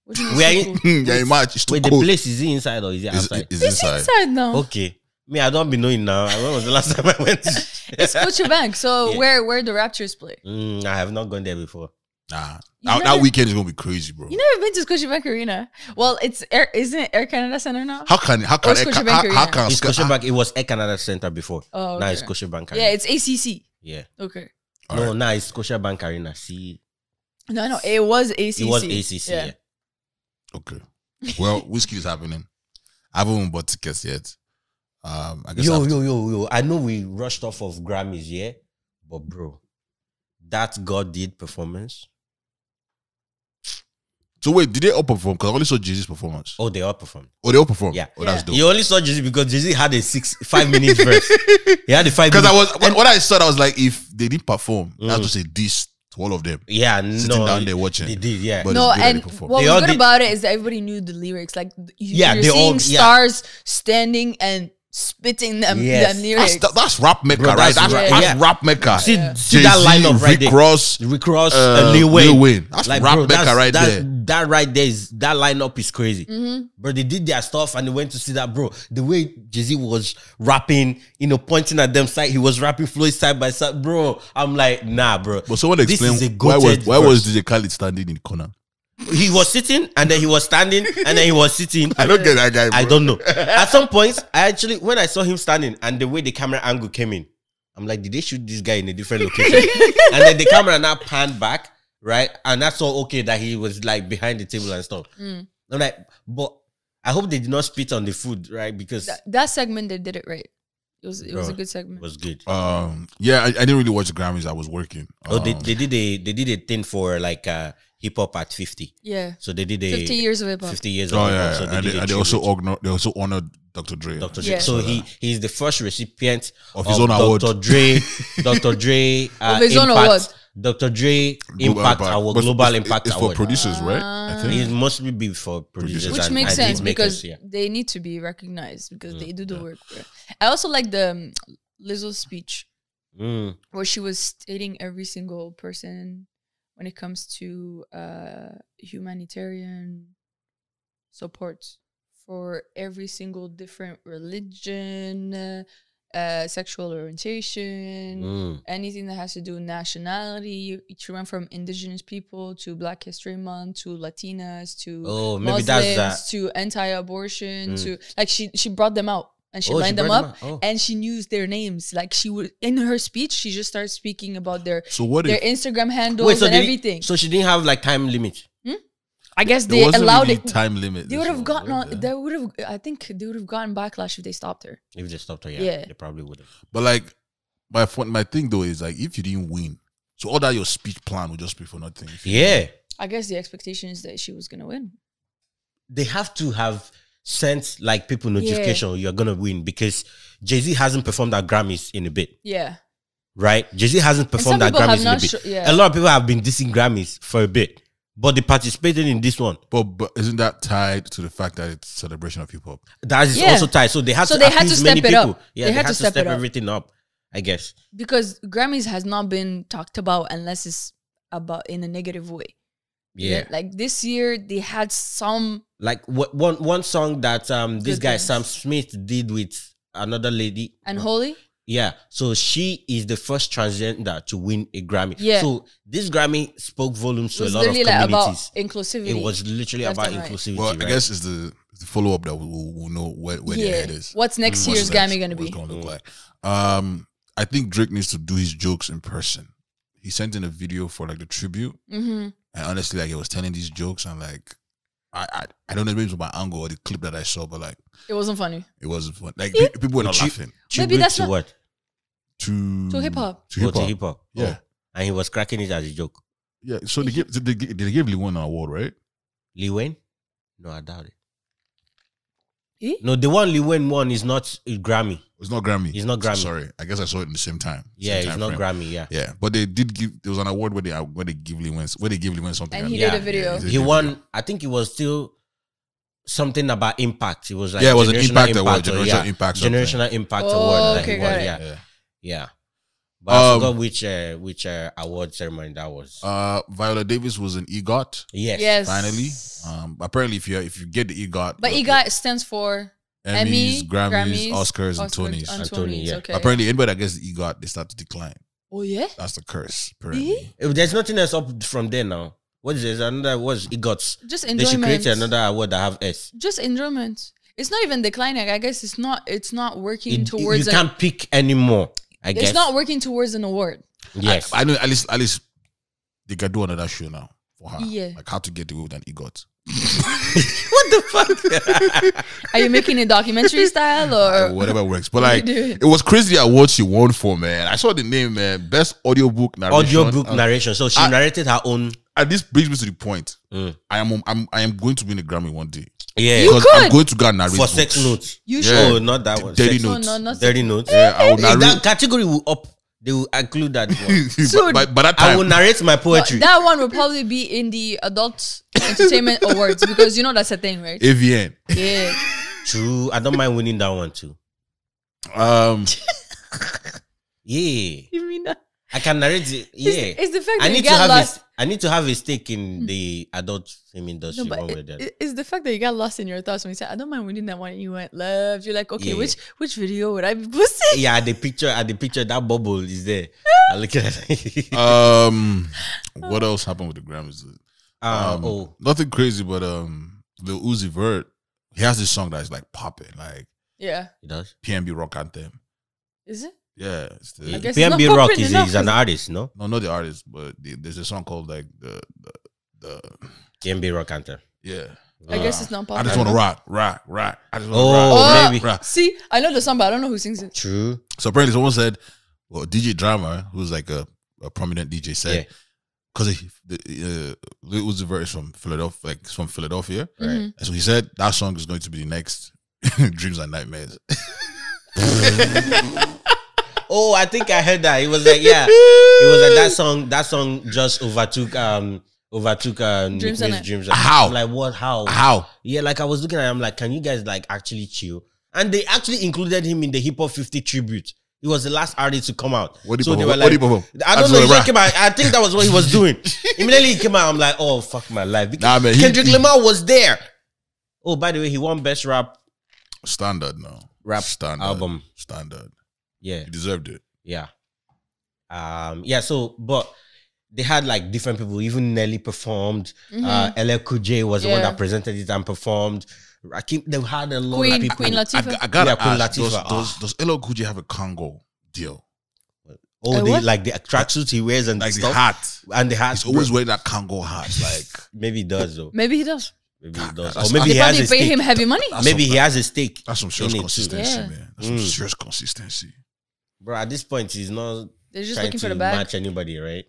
What do you mean too cold? It's too cold. The place, is it inside or is it outside? It's inside. Inside now. Okay. Me, I don't be knowing now. When was the last time I went? It's Scotiabank. So where the Raptors play? I have not gone there before. Nah. That weekend is gonna be crazy, bro. You never been to Scotiabank Arena? Well, isn't it Air Canada Center now? How can Scotiabank? It was Air Canada Center before. Oh, okay. Now it's Scotiabank Arena. Yeah, it's ACC. Yeah. Okay. No, now it's Scotiabank Arena. See. No, it was ACC. It was ACC. Yeah. Okay. Well, whiskey is happening. I haven't even bought tickets yet. I guess Yo. I know we rushed off of Grammys, yeah? But bro, that God did performance. So wait, did they all perform? Because I only saw Jay-Z's performance. Oh, they all performed. Oh, they all performed? Yeah. Oh, that's dope. You only saw Jay-Z because Jay-Z had a 5 minutes verse. He had a 5 Because minutes. what I saw, I was like, if they didn't perform, that's just a diss to all of them. Yeah, Sitting down there watching. They did, yeah. But No, it's good that and they performed. what They was all good did- about it is that everybody knew the lyrics. Like, Yeah, you're they all- seeing yeah. stars standing and spitting them, Yes. them lyrics. That's rap Mecca, Bro, right? that's That's right. rap Mecca. See Jay-Z, that lineup right there. Rick Ross, Rick Ross, Lil Wayne. That's rap Mecca that's- right that's- there. That right there is that lineup is crazy. Mm-hmm. Bro, they did their stuff and they went to see that, bro. The way Jay-Z was rapping, pointing at them side, he was rapping Floyd side by side, bro. I'm like, nah, bro. But someone This explain is a why goated was verse. DJ Khaled standing in the corner? He was sitting and then he was standing and then he was sitting. I don't get that guy, bro. I don't know. At some points, when I saw him standing and the way the camera angle came in, I'm like, did they shoot this guy in a different location? And then the camera now panned back, right? And that's all okay that he was like behind the table and stuff. I'm like, but I hope they did not spit on the food, right? Because that segment, they did it right. It was Bro, a good segment. it was good. Yeah, I didn't really watch the Grammys. I was working. They did a thing for like hip hop at 50. Yeah. So they did a 50 years of hip hop. 50 years of Oh hip hop. yeah, So and did a they also tribute. honored Dr. Dre. Dr. Dre. Yeah. So he's the first recipient Of his own award. Dr. Dre, Dr. Dre Of his own Impact, award. Dr. Dre Global Impact Award, But Global Impact it's for Award. producers, right? I think. It mostly be for producers, Which and- makes and sense hit because makers, yeah. they need to be recognized because they do the work. Bro. I also like the Lizzo's speech where she was stating every single person when it comes to humanitarian support for every single different religion, sexual orientation, anything that has to do with nationality. She went from indigenous people to Black History Month to Latinas to maybe Muslims that's that. to anti-abortion to like she brought them out and she Oh, she lined them brought up them out. Oh. and she used their names. Like she would in her speech, she just started speaking about their So what their if Instagram handles and everything. So she didn't have like time limit. I guess there they wasn't allowed really it. time limit? They this would have one, gotten right? on. They would have. I think they would have gotten backlash if they stopped her. If they stopped her, Yeah. they probably would have. But like my thing though is like if you didn't win, so all that your speech plan would just be for nothing. Yeah. I guess the expectation is that she was gonna win. They have to have sent like people notification you're gonna win because Jay-Z hasn't performed at Grammys in a bit. Yeah. Right? Jay-Z hasn't performed at people have Grammys in a not bit. sho- yeah. A lot of people have been dissing Grammys for a bit, but they participated in this one. But isn't that tied to the fact that it's a celebration of hip hop? That is Yeah. also tied. So they had So to they had to appease step many it people. up. Yeah, They they had had to to step step it up. everything up, I guess. Because Grammys has not been talked about unless it's about in a negative way. Yeah. Like this year, they had some. Like one song that this Good guy things. Sam Smith did with another lady. And Holy? Yeah. So she is the first transgender to win a Grammy. Yeah. So this Grammy spoke volumes It to a was lot of literally like about communities. inclusivity. It was literally Left about and right. inclusivity. Well, right? I guess it's the follow up that we'll know where the head is. What's next What's year's next, Grammy going to what's be? gonna look like. I think Drake needs to do his jokes in person. He sent in a video for like the tribute, and honestly, like he was telling these jokes, and like I don't know maybe it was my angle or the clip that I saw, but like It wasn't funny. it wasn't fun. Like people were not laughing. Tribute that's to not- what? To hip hop. To hip To hop. hip hop. Yeah. Oh. And he was cracking it as a joke. Yeah. So they gave Lil Wayne an award, right? Lil Wayne? No, I doubt it. Eh? No, the one Lil Wayne won is not a Grammy. It's not Grammy. It's not Grammy. Sorry, I guess I saw it in the same time. Yeah, Same it's time not frame. Grammy. Yeah. Yeah, but they did give. There was an award where they give Lil Wayne something. And he Yeah. did a video. Yeah, He won. I think it was still something about impact. It was like Yeah, it was an Generational impact award, or- Generational Impact something. Generational Impact Oh, Award. that okay, he won, got it. yeah. Yeah. Yeah. But I forgot which award ceremony that was. Viola Davis was an EGOT. Yes. Yes. Finally, apparently if you get the EGOT, But EGOT stands for Emmys, Emmy, Grammys, Oscars, and Tonys. And Tony, yeah. Okay. Apparently, anybody that gets the EGOT, they start to decline. Oh yeah. That's the curse. Apparently, There's nothing else up from there now. What is this? Another what's EGOTs? Just They should enjoyment. create another award that have S. Just enjoyment. It's not even declining. I guess it's not working You towards. can't pick anymore. I guess It's not working towards an award. Yes. I know at least they can do another show now for her. Yeah. Like how to get away with an EGOT. What the fuck? Are you making a documentary style or whatever works? But like, it was crazy at what she won for, man. I saw the name, man. Best audiobook narration. Audiobook narration. So she narrated her own. And this brings me to the point. I am going to win a Grammy one day. Yeah, You because could. I'm going to go and narrate for books. sex notes. You Yeah. should? Oh, not that one. Dirty Sex notes. No, not Dirty notes. Yeah, I will Hey, narrate. that category will up. They will include that one. So by that I time, will narrate my poetry. That one will probably be in the Adult Entertainment Awards because you know that's a thing, right? AVN. Yeah. True. I don't mind winning that one too. Yeah. You mean that? I can narrate it. Yeah. It's the fact I that you need to get have lost. I need to have a stake in the adult film industry. No, but one way or the other. it's the fact that you got lost in your thoughts when you said, I don't mind winning that one. And you went love. You're like, okay, Yeah. which video would I be posting? Yeah, the picture that bubble is there. I look at it. What else happened with the Grammys? Oh, Nothing crazy, but Lil Uzi Vert, he has this song that's like popping, like Yeah. it does. PNB Rock Anthem. Is it? Yeah, it's the, I guess it's PNB not Rock popping is enough, an is- artist, no? no, not the artist, but there's a song called like the PNB Rock anthem. yeah. I guess it's not I popular. just want to rock. I just want to Oh, rock. maybe. rock. See, I know the song, but I don't know who sings it. True. So apparently, someone said, well, DJ Drama, who's like a prominent DJ, said because Lil Uzi Vert is from Philadelphia, like he's from Philadelphia, Right. and so he said that song is going to be the next Dreams and Nightmares. Oh, I think I heard that. It was like, yeah, it was like that song just overtook Nick and Nate's Dreams. How? I'm like, what? How? Yeah, like I was looking at it, I'm like, can you guys like actually chill? And they actually included him in the Hip Hop 50 tribute. He was the last artist to come out. What did so he they perform? were What did like, he perform? I don't That's know. He what just came out. I think that was what he was doing. Immediately he came out. I'm like, oh fuck my life. Because Nah, man, Kendrick Lamar was there. Oh, by the way, he won best rap Standard, no. Rap Standard album. Standard. Yeah, He deserved it. yeah, yeah. So, but they had like different people. Even Nelly performed. LL Cool J was the one Yeah. that presented it and performed. Rakim, they had a lot of Queen people. Latifah. I gotta Yeah, Queen ask, Latifah. does LL Cool J have a Congo deal? Oh, what? like the tracksuits he wears and Like the stuff. hat. And the hat. He's always wearing that Congo hat. Like, Maybe he does though. Maybe he does. Maybe he does. That's- Or maybe They he has probably a pay stake. him heavy money. Maybe he has a stake. that's some serious in it too. consistency, Yeah. man. That's some serious consistency. Bro, at this point, he's not They're just trying looking to for the bag. match anybody, right?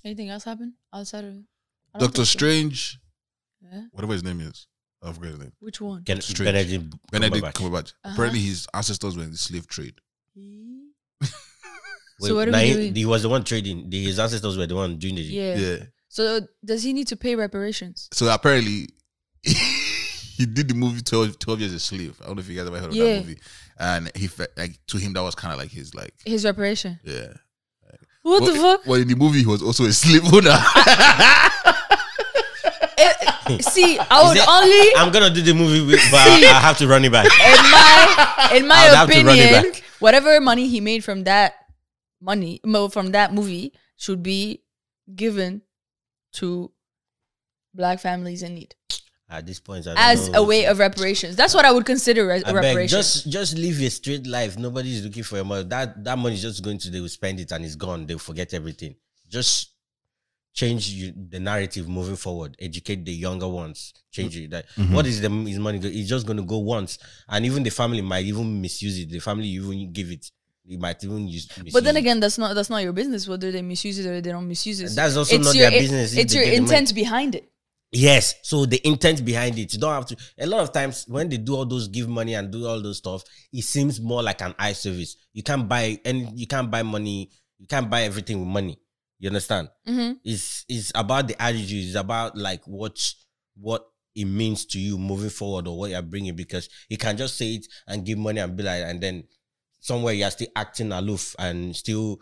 Anything else happen outside of it? I don't Doctor think so. Strange, Yeah. whatever his name is, I forget his name. Which one? Strange. Benedict Benedict Cumberbatch. Cumberbatch. Apparently, his ancestors were in the slave trade. So what are now we he, doing? he was the one trading. His ancestors were the one doing the Yeah. Yeah. So does he need to pay reparations? So apparently, he did the movie 12 Years a Slave. I don't know if you guys ever heard of Yeah. that movie. And he like to him that was kind of like his like His reparation. yeah. What the fuck? Well, in the movie, he was also a slave owner. See, I would Is it- only I'm gonna do the movie, but I have to run it back. in my I'd have to run it opinion, back. whatever money he made from that movie should be given to black families in need At this point, I don't as know. a way of reparations. That's what I would consider as I beg, reparations. just live a straight life. Nobody's looking for your money. That money is just going to, they will spend it and it's gone. They'll forget everything. Just change the narrative moving forward. Educate the younger ones. Change it. That what is his money? It's just going to go once, and even the family might even misuse it. The family even give it. They might even misuse But then it. again, that's not your business whether they misuse it or they don't misuse it. That's also It's not your- their business if It's they your get the money. intent behind it. Yes. So the intent behind it, you don't have to. A lot of times when they do all those give money and do all those stuff, it seems more like an eye service. You can't buy money. You can't buy everything with money. You understand? It's about the attitude. It's about like what it means to you moving forward or what you're bringing, because you can just say it and give money and be like, and then somewhere you're still acting aloof and still,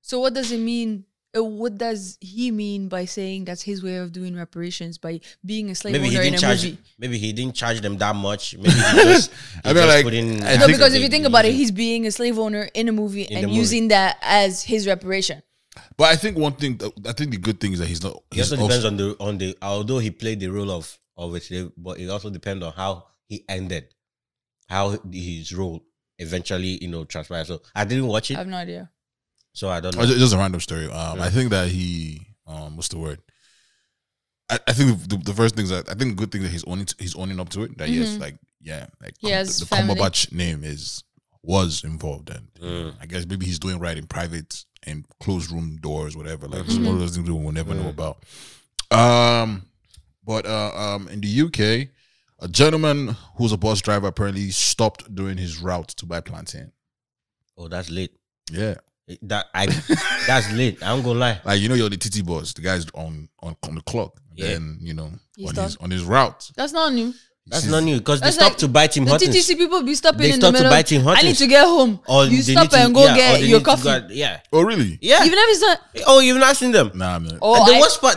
So what does it mean? What does he mean by saying that's his way of doing reparations, by being a slave maybe he owner in didn't a charge. movie? Maybe he didn't charge them that much. Maybe he just. I mean, like, I No, think because if you think about it, he's being a slave owner in a movie and the movie. using that as his reparation. But I think one thing, I think the good thing is that he's not. It He's also depends on the. Although he played the role of a slave, but it also depends on how he ended, how his role eventually transpired. So I didn't watch I it, have no idea. so I don't know. Just a random story. I think that he what's the word? I think the first things that I think the good thing that he's owning up to it. That yes, like the Cumberbatch name was involved, and I guess maybe he's doing right in private and closed room doors, whatever. Like one of those things we'll never know about. But in the UK, a gentleman who's a bus driver apparently stopped doing his route to buy plantain. Oh, that's late. Yeah. That's late. I'm gonna lie. Like, you're the TT bus. The guy's on the clock. Yeah. Then on his route. That's not new. That's not new because they stopped to buy Tim Hortons. The TTC people be stopping they in the middle. To buy Tim Hortons. I need to get home. Or you stop and go get your coffee. Yeah. Oh really? Yeah. You've never seen. Oh, you've not seen them? Nah, man. Oh,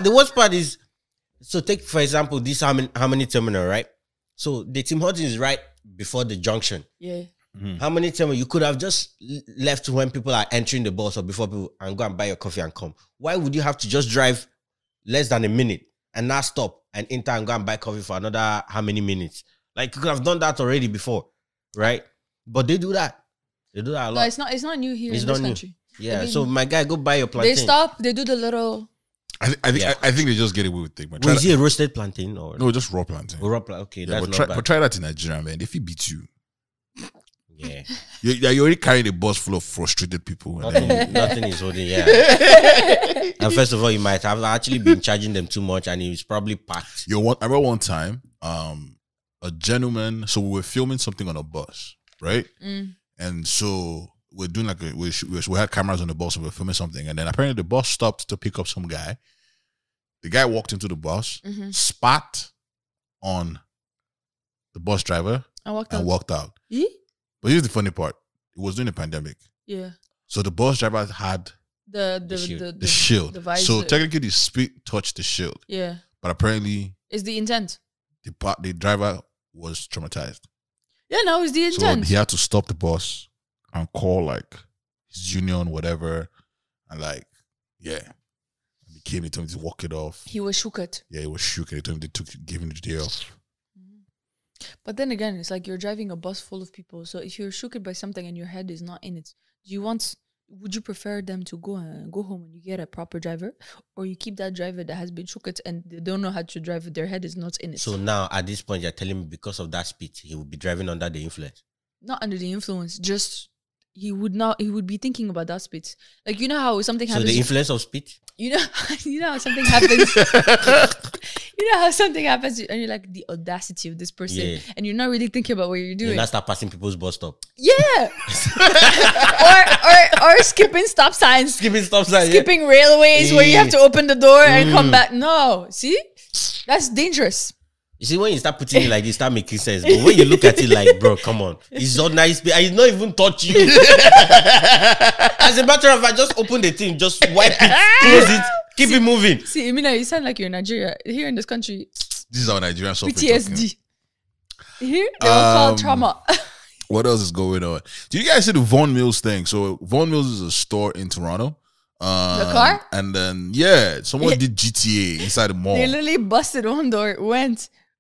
the worst part is, so take for example this how many terminal, right? So the Tim Hortons is right before the junction. Yeah. How many times you could have just left when people are entering the bus or before people and go and buy your coffee and come? Why would you have to just drive less than a minute and not stop and enter and go and buy coffee for another how many minutes? Like, you could have done that already before, right? But they do that. They do that a lot. No, it's not new here in this country. Yeah, so my guy, go buy your plantain. They stop. They do the little. I think they just get away with it. Is it a roasted plantain or no? Just raw plantain. Raw plantain. Okay, yeah, that's not bad. But try that in Nigeria, man. If he beat you. Yeah, you're already carrying a bus full of frustrated people. Nothing is holding. Yeah, and first of all, you might have actually been charging them too much, and he's probably packed. I remember one time, a gentleman. So we were filming something on a bus, right? And so we're doing we had cameras on the bus, and we were filming something, and then apparently the bus stopped to pick up some guy. The guy walked into the bus, spat on the bus driver, and walked out. But here's the funny part. It was during the pandemic. Yeah. So the bus driver had the shield. The so technically the spit touched the shield. Yeah. But apparently it's the intent. The driver was traumatized. Yeah, no, it's the intent. So he had to stop the bus and call his union, whatever, and And he came, he told me to walk it off. He was shook. Yeah, he was shook. He told me they gave him the day off. But then again, it's like you're driving a bus full of people. So if you're shook by something and your head is not in it, would you prefer them to go home and you get a proper driver, or you keep that driver that has been shook and they don't know how to drive, their head is not in it? So now at this point, you're telling me because of that speed, he would be driving under the influence? Not under the influence, just he would be thinking about that speed. Like, you know how something happens. So the influence of speed? You know how something happens. You know how something happens and you're like, the audacity of this person, and you're not really thinking about what you're doing. You not start passing people's bus stop. Yeah. or skipping stop signs. Skipping railways where you have to open the door and come back. No, see, that's dangerous. You see, when you start putting it like this, start making sense. But when you look at it like, bro, come on, it's so nice. I not even touch you. As a matter of fact, just open the thing, just wipe it, close it, keep it moving. See, Emina, you sound like you're in Nigeria. Here in this country, this is our Nigerian software. PTSD. Here, they all call trauma. What else is going on? Do you guys see the Vaughan Mills thing? So Vaughan Mills is a store in Toronto. The car? And then, someone did GTA inside the mall. They literally busted one door,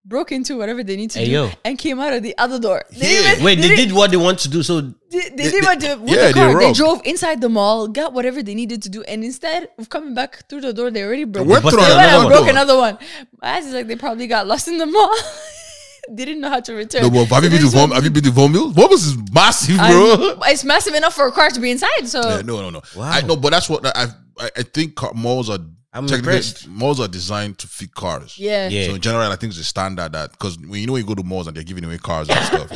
broke into whatever they need to do, and came out of the other door. They did what they want to do. So they did what they with the car. They drove inside the mall, got whatever they needed to do, and instead of coming back through the door, they already broke. They broke another one. My ass is like they probably got lost in the mall. They didn't know how to return. No, but have you been to Vaughan Mills? Vaughan Mills is massive, bro. It's massive enough for a car to be inside. So no. Wow. I know, but that's what I think malls are. I'm impressed. Malls are designed to fit cars. Yeah. So in general, I think it's a standard that because when you go to malls and they're giving away cars and stuff.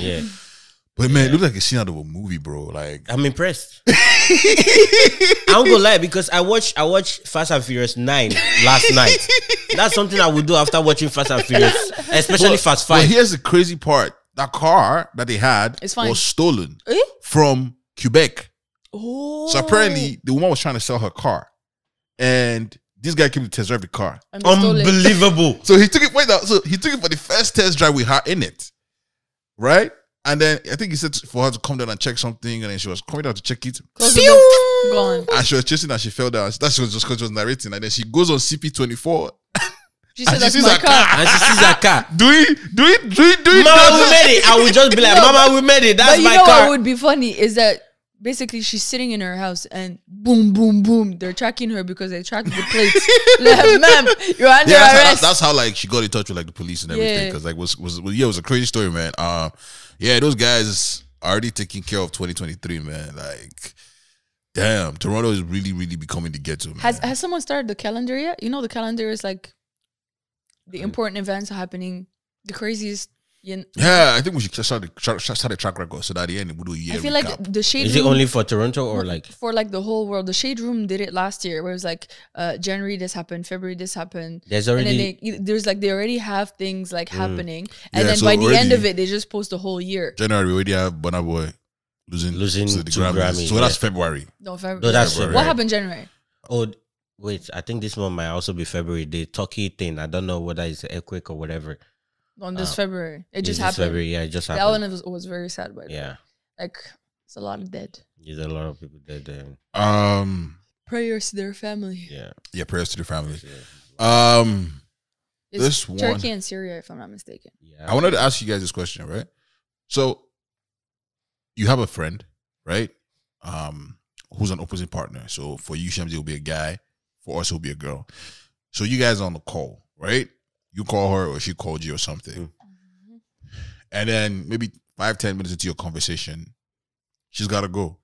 But man, it looks like a scene out of a movie, bro. Like, I'm impressed. I won't go lie because I watched Fast and Furious 9 last night. That's something I would do after watching Fast and Furious, especially Fast 5. But here's the crazy part: that car that they had was stolen from Quebec. Oh. So apparently, the woman was trying to sell her car, and this guy came to test drive the car. Unbelievable. So he took it. So he took it for the first test drive with her in it, right? And then I think he said for her to come down and check something, and then she was coming down to check it. Gone. And she was chasing and she fell down. That was just because she was narrating. And then she goes on CP24. She said, "That's my car." And she sees her car. Do it. Mama, we made it. I would just be like, "Mama, we made it. That's my car." But you know what would be funny is that basically she's sitting in her house and boom, boom, boom. They're tracking her because they tracked the plates. Like, ma'am, you're under arrest. That's how like she got in touch with like the police and everything. Because like it was a crazy story, man. Yeah, those guys are already taking care of 2023, man. Like, damn, Toronto is really, really becoming the ghetto. Man. Has someone started the calendar yet? You know, the calendar is like the important events are happening, the craziest. Yeah, I think we should start a track record so that at the end we do a year. I feel recap. like the Shade Is Room, it only for Toronto or like for like the whole world? The Shade Room did it last year, where it was like January this happened, February this happened. There's already they already have things like happening, and then so by the already, end of it, they just post the whole year. January we already have Burna Boy losing to the Grammys. So that's February. No, February. No, that's February. What happened January? Oh, wait, I think this one might also be February. The Turkey thing. I don't know whether it's an earthquake or whatever. On this February. It just This happened. February, yeah, it just That happened. one was very sad, by the way. Yeah. Like, it's a lot of dead. There's a lot of people dead there. Prayers to their family. Yeah. Prayers to the family. It's This Turkey one, and Syria, if I'm not mistaken. Yeah. I wanted to ask you guys this question, right? So, you have a friend, right? Who's an opposite partner. So for you, Shamsi, will be a guy. For us, it'll be a girl. So you guys are on the call, right? You call her or she called you or something. And then maybe 5-10 minutes into your conversation, she's got to go.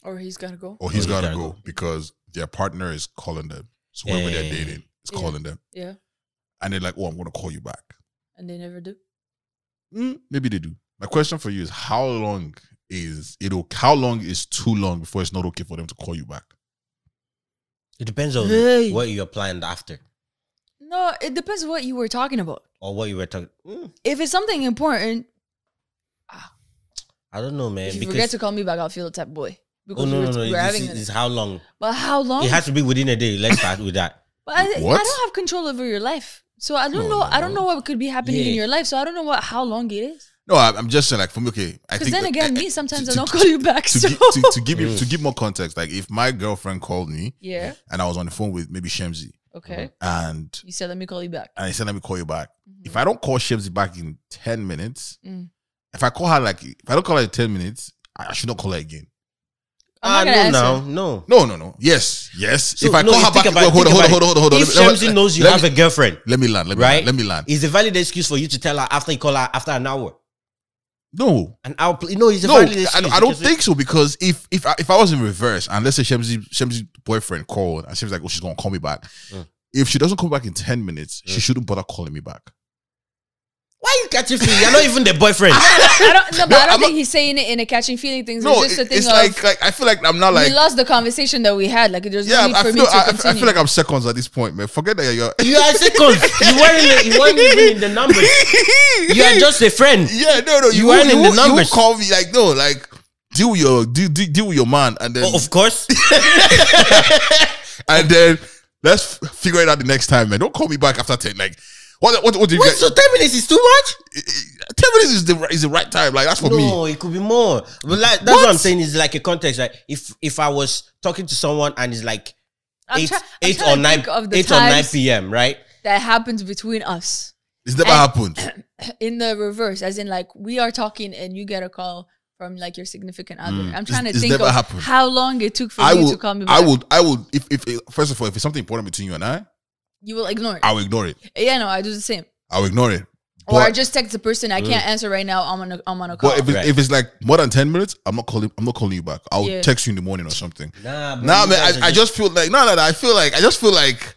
Or he's got to go. Or he's got to go because their partner is calling them. So whoever they're dating is calling them. Yeah. And they're like, oh, I'm going to call you back. And they never do. Maybe they do. My question for you is how long is too long before it's not okay for them to call you back? It depends on what you're planned after. No, it depends what you were talking about. Or what you were talking. If it's something important, I don't know, man. if you forget to call me back, I'll feel the type of boy. Because no. we're having This is how long? But how long? It has to be within a day. Let's start with that. But I don't have control over your life. So I don't know. I don't know what could be happening in your life. So I don't know how long it is. No, I'm just saying, like, for me, okay. Because then again, sometimes I don't call you back. To give more context, like, if my girlfriend called me, and I was on the phone with maybe Shemzi, okay, and you said, "Let me call you back," and I said, "Let me call you back." If I don't call Shemzi back in 10 minutes, if I call her if I don't call her in 10 minutes, I should not call her again. No. Yes. So, if I call her back, hold on. If Shemzi knows you have a girlfriend, let me land. Let me land. Is a valid excuse for you to tell her after you call her after an hour? No. An hour? No, it's a valid excuse. I don't think so, because if I was in reverse and let's say Shemzi's boyfriend called and she was like, oh, she's gonna call me back. If she doesn't come back in 10 minutes, she shouldn't bother calling me back. Why are you catching feeling? You're not even the boyfriend. I don't think he's saying it in a catching feeling things. No, it's just a thing it's of like I feel like I'm not like we lost the conversation that we had. Like there's no need for me to continue. I feel like I'm seconds at this point, man. Forget that you're you are seconds. You weren't even in the numbers. You are just a friend. Yeah, no. You weren't in the numbers. You call me like deal with your man, and then of course. And then let's figure it out the next time, man. Don't call me back after 10. Like what do you Wait, get? so 10 minutes is too much? 10 minutes is the right time. Like that's for me. No, it could be more. But like that's what I'm saying is like a context. Like if I was talking to someone and it's like 8 or 9 p.m. right? That happens between us. It's never happened. In the reverse, as in like we are talking and you get a call from like your significant other. I'm trying to think of how long it took for you to call me back. I would if first of all, if it's something important between you and I, you will ignore it. I will ignore it. Yeah, no, I do the same. I'll ignore it. Or I just text the person, I can't answer right now. I'm on a call. But if it's like more than 10 minutes, I'm not calling you back. I'll text you in the morning or something. Nah, man. I just feel like I just feel like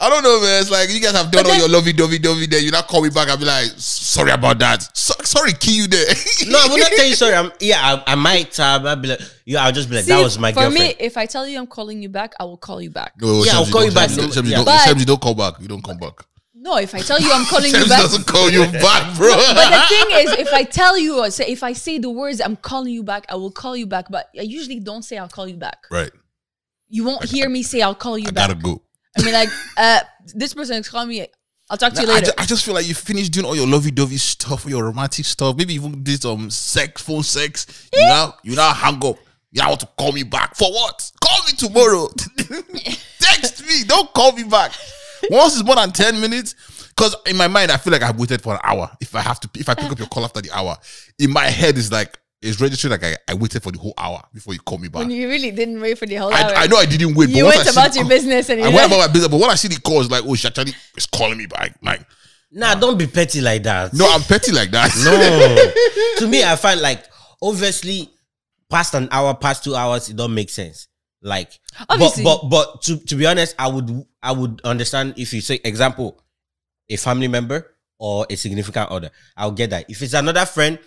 I don't know, man. It's like you guys have done all your lovey-dovey there. You not call me back. I'll be like, sorry about that. Sorry, key you there. No, I will not tell you sorry. I might. I'll be like, I'll just be like, that was my girlfriend. For me, if I tell you I'm calling you back, I will call you back. No, I'll call you back. Shemzi, don't call back. You don't come back. No, if I tell you I'm calling you back, doesn't call you back, bro. But the thing is, if I tell you or if I say the words I'm calling you back, I will call you back. But I usually don't say I'll call you back. Right. You won't hear me say I'll call you back. I gotta go. I mean, like, this person is calling me. I'll talk to you later. I just feel like you finished doing all your lovey-dovey stuff, your romantic stuff. Maybe even did some phone sex. You now hang up. You now want to call me back. For what? Call me tomorrow. Text me. Don't call me back. Once it's more than 10 minutes, because in my mind, I feel like I've waited for an hour. If I pick up your call after the hour, in my head is like, it's registered like I waited for the whole hour before you called me back. When you really didn't wait for the whole hour. I know I didn't wait. You went about your business and I went about my business, but when I see the call, it's like, oh, she actually is calling me back. Like, nah, don't be petty like that. no, I'm petty like that. No. To me, I find like, obviously, past an hour, past 2 hours, it don't make sense. Like, obviously. But to be honest, I would understand if you say, example, a family member or a significant other. I'll get that. If it's another friend,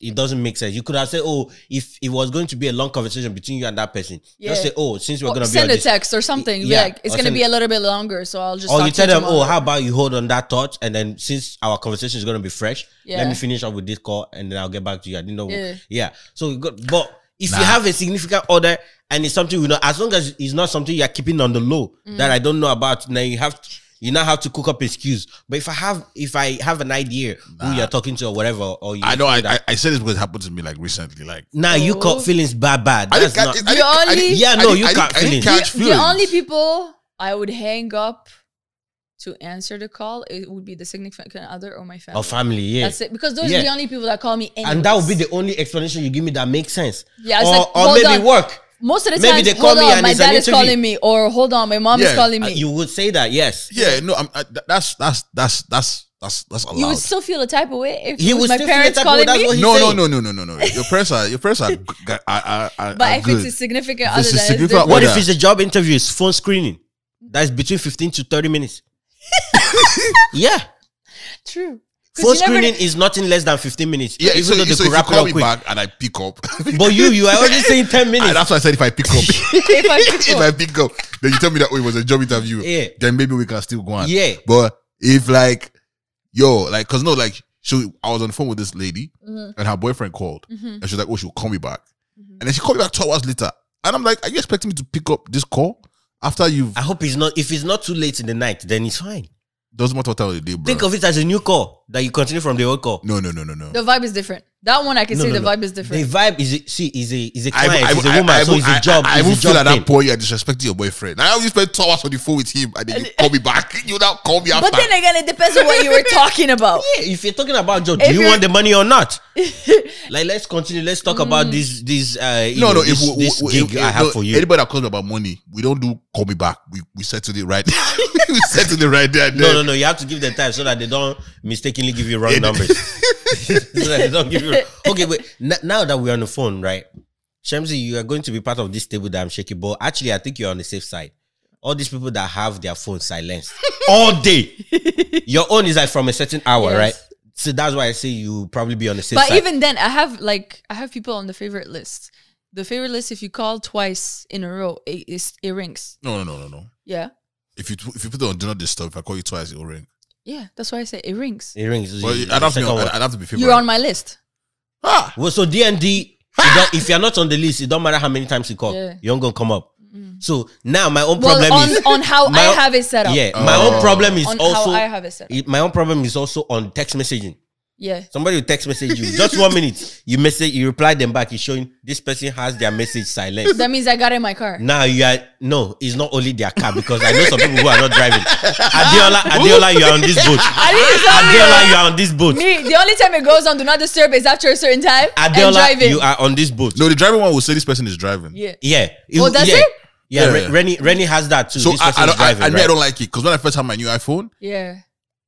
it doesn't make sense. You could have said, oh, if it was going to be a long conversation between you and that person, just say, oh, since we're going to be send a text or something. Yeah, like, it's going to be a little bit longer, so I'll just. Or you tell them, tomorrow. oh, how about you hold on that thought, and then since our conversation is going to be fresh, let me finish up with this call, and then I'll get back to you. I didn't know. Yeah. So, but if you have a significant other and it's something we know, as long as it's not something you're keeping on the low that I don't know about, now you now have to cook up excuse. But if I have an idea who you're talking to or whatever, or you I know I said this because it happened to me like recently. Like, you caught feelings bad. That's not. You caught feelings. The only people I would hang up to answer the call, it would be the significant other or my family. Or family, yeah. That's it. Because those are the only people that call me anyways. And that would be the only explanation you give me that makes sense. Yeah, or maybe work. Most of the maybe time, they call me and my dad is calling me, or hold on, my mom is calling me. You would say that, yes. Yeah, no, that's allowed. You would still feel a type of way if he it was my still parents feel a type calling of way, me. No. Your parents are But if it's a significant other, It's a then significant it's different. What if it's a job interview? It's phone screening. That's between 15 to 30 minutes. Yeah. True. Phone screening is nothing less than 15 minutes. Yeah, even though they so could if wrap you it call up me quick. back and I pick up. But you are already saying 10 minutes. That's why I said if I pick up. If I pick up. Then you tell me that it was a job interview. Yeah. Then maybe we can still go on. Yeah. But if like, cause no, like, so I was on the phone with this lady and her boyfriend called and she's like, oh, she'll call me back. And then she called me back 2 hours later. And I'm like, are you expecting me to pick up this call after you've... I hope if it's not too late in the night, then it's fine. Doesn't matter what time of the day, bro. Think of it as a new call that you continue from the old call. No. The vibe is different. That one I can say the vibe is different. The vibe is a client, is a woman, so it's a job. I won't feel at that point you're disrespecting your boyfriend. I only spent 2 hours on the phone with him and then you call me back. You now call me after. But then again, it depends on what you were talking about. Yeah, if you're talking about job, do you want the money or not? Like, let's continue. Let's talk about this gig I have for you. Anybody that calls me about money, we don't do call me back. We settle it right. We settle it right there. No. You have to give them time so that they don't mistakenly give you wrong numbers. So that they don't give you. Okay, wait. Now that we're on the phone, right? Shamsi, you are going to be part of this table that I'm shaking, but actually, I think you're on the safe side. All these people that have their phone silenced all day. Your own is like from a certain hour, right? So that's why I say you probably be on the safe side. But even then, I have people on the favorite list. The favorite list, if you call twice in a row, it rings. No. Yeah. If you put it on do not disturb, if I call you twice, it will ring. Yeah, that's why I say it rings. It rings. Well, I'd have to be favorite. You're on my list. Well, so D&D, if you're not on the list, it don't matter how many times you call. Yeah. You don't gonna come up. So now my own problem is on how I have it set up. Yeah, my own problem is also how I have it set up. My own problem is also on text messaging. Yeah. Somebody will text message you. Just 1 minute. You reply them back. It's showing this person has their message silent. That means I got it in my car. Now it's not only their car because I know some people who are not driving. Adiola, you are on this boat. Adiola, you are on this boat. Me, the only time it goes on do not disturb is after a certain time. Adiola, and driving. you are on this boat. No, the driving one will say this person is driving. Yeah. Oh, does it? Yeah. Rennie has that too. So this person is driving, I don't like it because when I first had my new iPhone,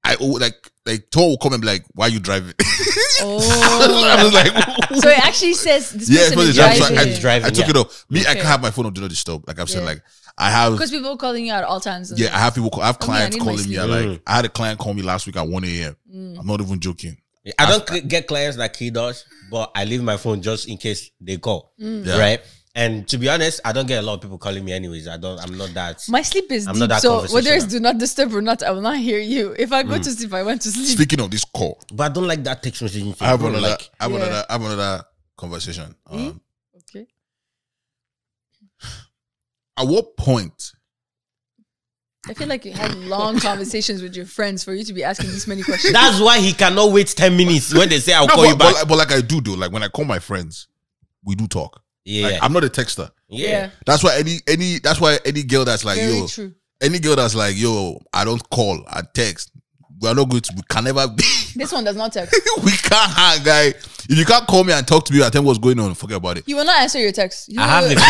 I Tom will come and be like, "Why are you driving?" I was like, so it actually says this person is driving. I took it off. Me, I can't have my phone on do not disturb. Like I've said, like I have because people calling you at all times. Yeah, I have clients calling me. Like I had a client call me last week at 1 a.m. I'm not even joking. I don't get clients like he does, but I leave my phone just in case they call. Right. And to be honest, I don't get a lot of people calling me anyways. I'm not that. My sleep is deep, so whether it's do not disturb or not, I will not hear you. If I go to sleep, I went to sleep. Speaking of this call, but I don't like that text messaging thing. I have another conversation. Okay. At what point? I feel like you had long conversations with your friends for you to be asking this many questions. That's why he cannot wait 10 minutes when they say I'll call you back. But like I do though. Like when I call my friends, we do talk. Yeah, like, I'm not a texter. Yeah, that's why any girl that's like very true. Any girl that's like I don't call, I text. we are not going to. We can never be. This one does not text. We can't hang, guy. If you can't call me and talk to me and tell me what's going on, forget about it. You will not answer your text. I have a feeling.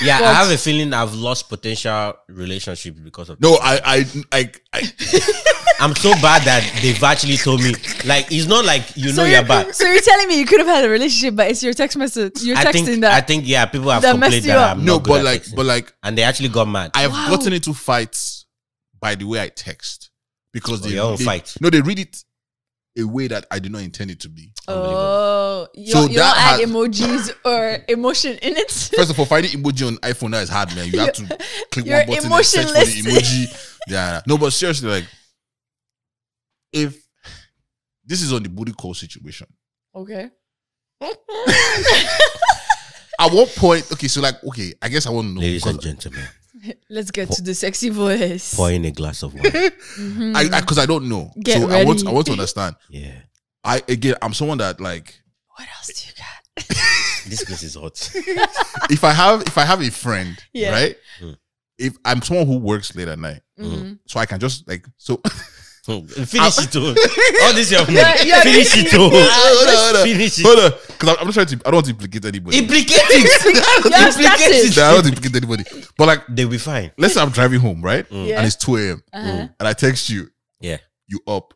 Yeah, I have a feeling I've lost potential relationships because of. No, I'm so bad that they've actually told me. Like, it's not like you're bad. So you're telling me you could have had a relationship, but it's your text message. You're texting that. I think people have that complained that I'm not good at texting. And they actually got mad. I've gotten into fights by the way I text because they fight. No, they read it a way that I did not intend it to be. Oh, you don't add emojis or emotion in it. First of all, finding emoji on iPhone now is hard, man. You have to click one button and search for the emoji. Yeah, no, but seriously, like, if this is on the booty call situation, okay. At what point? Okay, so like, okay, I guess I want to know. Ladies and gentlemen, let's get to the sexy voice. Pour in a glass of wine. Because I don't know. Get so ready. I want to understand. Yeah. I'm someone that like. What else do you got? This place is hot. If I have a friend, Yeah. right? If I'm someone who works late at night, so I can just like Finish it too. All this your Yeah, finish it too. Finish it. Hold on, because I'm not trying to. I don't want to implicate anybody. Implicate it. I don't want to implicate anybody. But like, they'll be fine. let's say I'm driving home, right? Yeah. And it's 2 a.m. And I text you. Yeah. You up?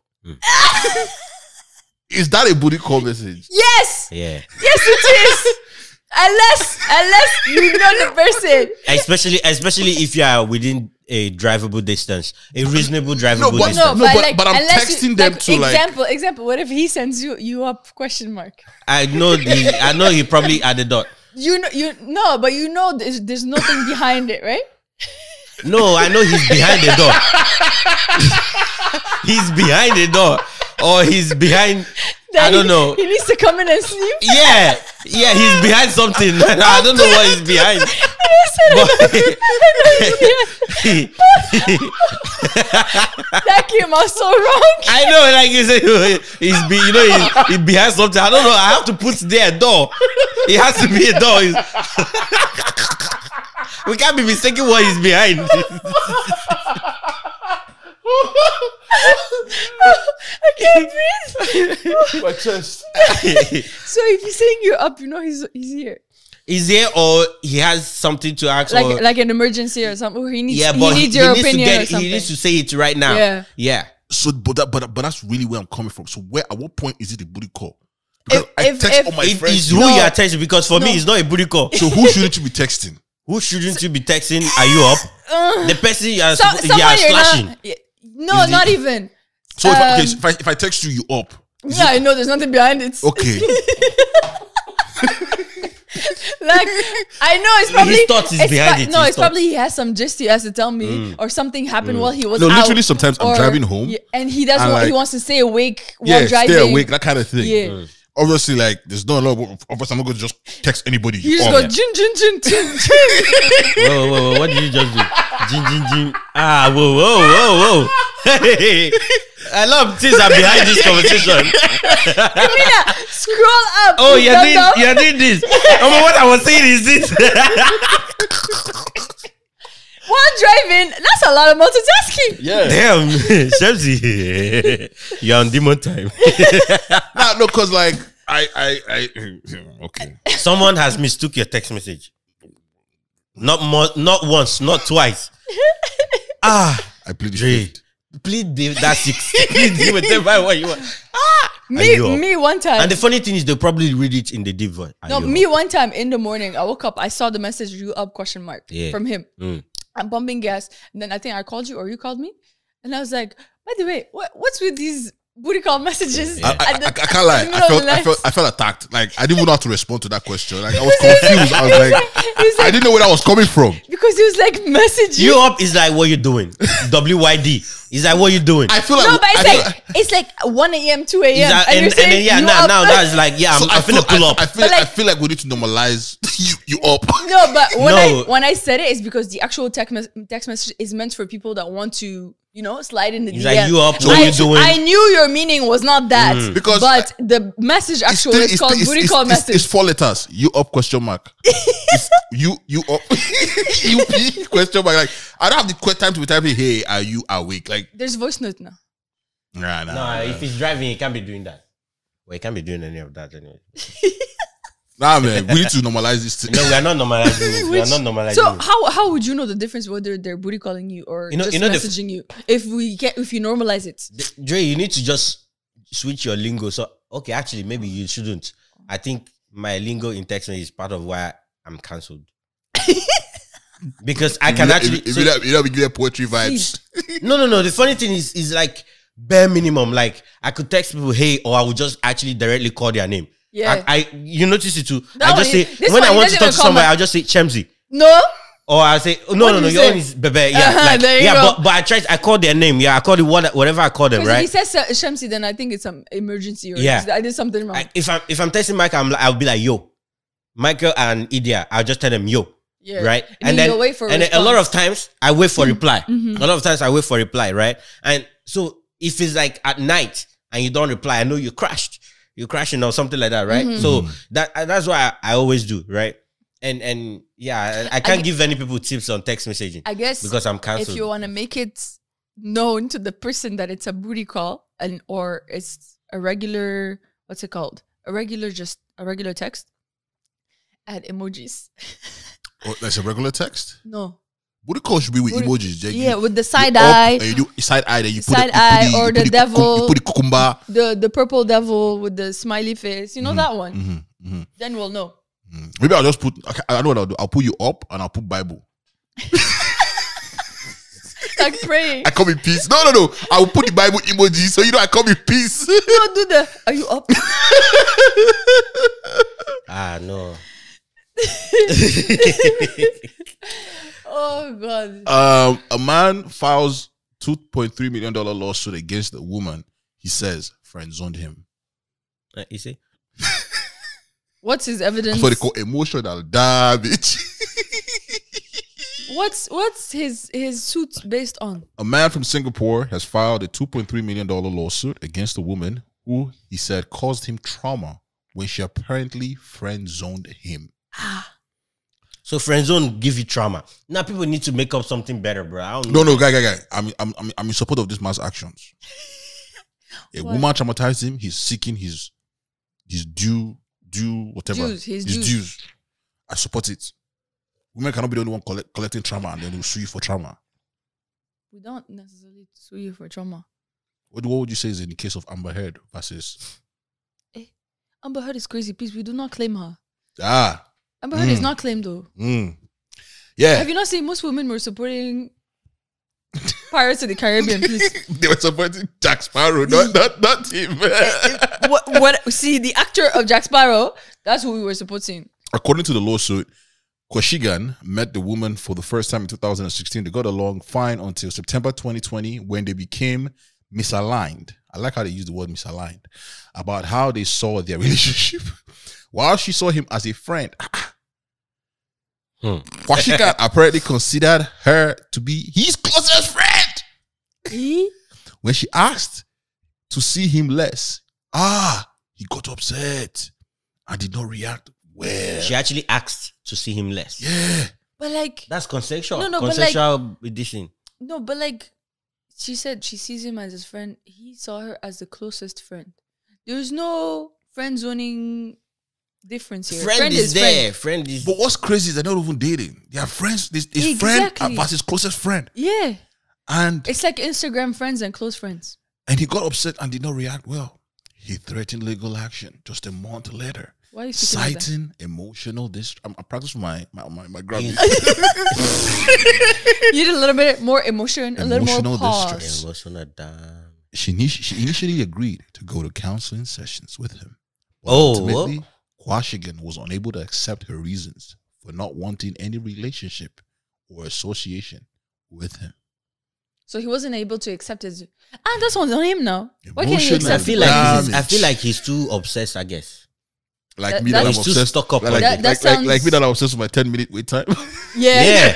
Is that a booty call message? Yes. Yeah. Yes, it is. Unless you know the person. Especially if you are within a drivable distance, a reasonable drivable distance. But I'm texting them to example. What if he sends you up ? I know he probably at the dot. But there's nothing behind it, right? No, I know he's behind the door. He's behind the door, or he's behind. I don't know. He needs to come in and sleep. Yeah, he's behind something. I don't know what he's behind. That came out so wrong. I know, like you said, he's behind something. I don't know. I have to put there a door. It has to be a door. We can't be mistaken what he's behind. I can't breathe. My chest. So if he's saying you're up, he's here. He's here, or he has something to ask, like an emergency or something. Or he needs your opinion or something. He needs to say it right now. Yeah. So, but that's really where I'm coming from. So, at what point is it a booty call? Because I text all my friends. It's who you are texting, because for me, it's not a booty call. So, who shouldn't you be texting? Who shouldn't you be texting? Are you up? The person you are slashing. No, not even. So if I text you, you up? Yeah, I know there's nothing behind it. Okay. Like, I know it's probably his thoughts is behind it. No, it's probably he has some gist he has to tell me, or something happened while he was out. No, literally sometimes I'm driving home, and he doesn't want, he wants to stay awake while driving. Stay awake, that kind of thing. Yeah. Obviously, like, there's not a lot of us. I'm not going to just text anybody. You just go jin. Whoa, what did you just do? Jin. Ah, whoa. Hey, I love things are behind this conversation. Amina, scroll up. Oh, you're doing this. What I was saying is this. While driving, that's a lot of multitasking. Yeah. Damn, Shamsi, you're on demon time. No, because like I okay. Someone has mistook your text message. Not once, not twice. I plead the fifth. Plead that 6. Plead whatever what you want. Me one time. And the funny thing is, they'll probably read it in the deep voice. One time in the morning, I woke up, I saw the message "you up?" From him. I'm pumping gas, and then I think I called you or you called me, and I was like, by the way, what's with these booty call messages? I can't lie. I felt attacked. Like, I didn't even know how to respond to that question. Like, I was confused. I was like, I didn't know where that was coming from. Because he was like messaging. You up is like, what you doing? WYD. Is like, what you doing? I feel like it's like 1 a.m., 2 a.m. Now that's like, I'm finna pull up. I feel like we need to normalize you up. No, but when I said it, it's because the actual text message is meant for people that want to, slide in the DM. Like, you up, what you doing? I knew your meaning was not that. But the message actually is called booty call message. It's 4 letters. You up ? It's you up UP ? Like, I don't have the time to be typing, hey, are you awake? Like, there's voice note now. Nah. No, if he's driving, he can't be doing that. Well, he can't be doing any of that anyway. Nah, man, we need to normalize this thing. No, we are not normalizing it. We are not normalizing So it. how would you know the difference whether they're booty calling you or just messaging you if you normalize it? Dre, you need to just switch your lingo. So okay, actually, maybe you shouldn't. I think my lingo in text is part of why I'm cancelled. Because I can actually we get poetry vibes. No. The funny thing is like bare minimum. Like I could text people, hey, or I would just actually directly call their name. Yeah. I you notice it too. No, I just say when I want to talk to somebody, I'll just say Chemsy. No. Or I say no. Your own is Bebe. Yeah, but I call their name. Yeah, I call it whatever I call them. Right. If he says Shamsi, then I think it's some emergency. Or I did something wrong. If I'm texting Michael, I'll be like yo, Michael and Idia. I'll just tell them yo. Yeah. Right. And then wait for a lot of times I wait for reply. A lot of times I wait for reply. Right. And so if it's like at night and you don't reply, I know you crashed. You're crashing or something like that, right? So that's why I always do, right? And yeah, I can't give any people tips on text messaging. I guess because I'm cancelled. If you want to make it known to the person that it's a booty call or it's a regular, what's it called? A regular text, add emojis. Oh, that's a regular text? No. Booty call should be with emojis. Yeah, with the side eye. And you do side eye, then you put side eye or the devil. You put the cucumber. The purple devil with the smiley face. You know that one? Then we'll know. Maybe I'll just put, I know what I'll do. I'll put you up and I'll put Bible. Like praying. I come in peace. No. I'll put the Bible emoji so you know I come in peace. No, do the, are you up? No. Oh God. A man files $2.3 million lawsuit against a woman he says friend-zoned him. You see? What's his evidence? That's what they call emotional damage. What's his suit based on? A man from Singapore has filed a $2.3 million lawsuit against a woman who he said caused him trauma when she apparently friend-zoned him. So friend zone give you trauma. Now people need to make up something better, bro. I don't know. No, guy. I'm in support of this man's actions. A woman traumatized him. He's seeking his due whatever. His dues. I support it. Women cannot be the only one collecting trauma and then they'll sue you for trauma. We don't necessarily sue you for trauma. What would you say is in the case of Amber Heard versus? Amber Heard is crazy. Please, we do not claim her. Amber Heard is not claimed though. Yeah. Have you not seen most women were supporting Pirates of the Caribbean? Please. They were supporting Jack Sparrow, not him. What? See, the actor of Jack Sparrow. That's who we were supporting. According to the lawsuit, Koshigan met the woman for the first time in 2016. They got along fine until September 2020 when they became misaligned. I like how they use the word misaligned about how they saw their relationship. While she saw him as a friend, Koshigan apparently considered her to be his closest friend. When she asked to see him less, he got upset and did not react well. She actually asked to see him less. Yeah. But like... That's consensual. No, consensual edition. No, but like... She said she sees him as his friend. He saw her as the closest friend. There's no friend zoning difference here. Friend is there. Friend is... But what's crazy is they're not even dating. They are friends. It's friend versus closest friend. Yeah. And... It's like Instagram friends and close friends. And he got upset and did not react well. He threatened legal action just a month later. Why are you citing emotional distress. I practice my Grammy. You need a little bit more emotion, a little more pause. Distress. Emotional damn. She initially agreed to go to counseling sessions with him. But ultimately, Koshigan was unable to accept her reasons for not wanting any relationship or association with him. So he wasn't able to accept his... And that's on him now. Why can't he accept? I feel like he's too obsessed, I guess. Like me that I'm obsessed. Stuck up like me that I'm obsessed with my 10-minute wait time. Yeah.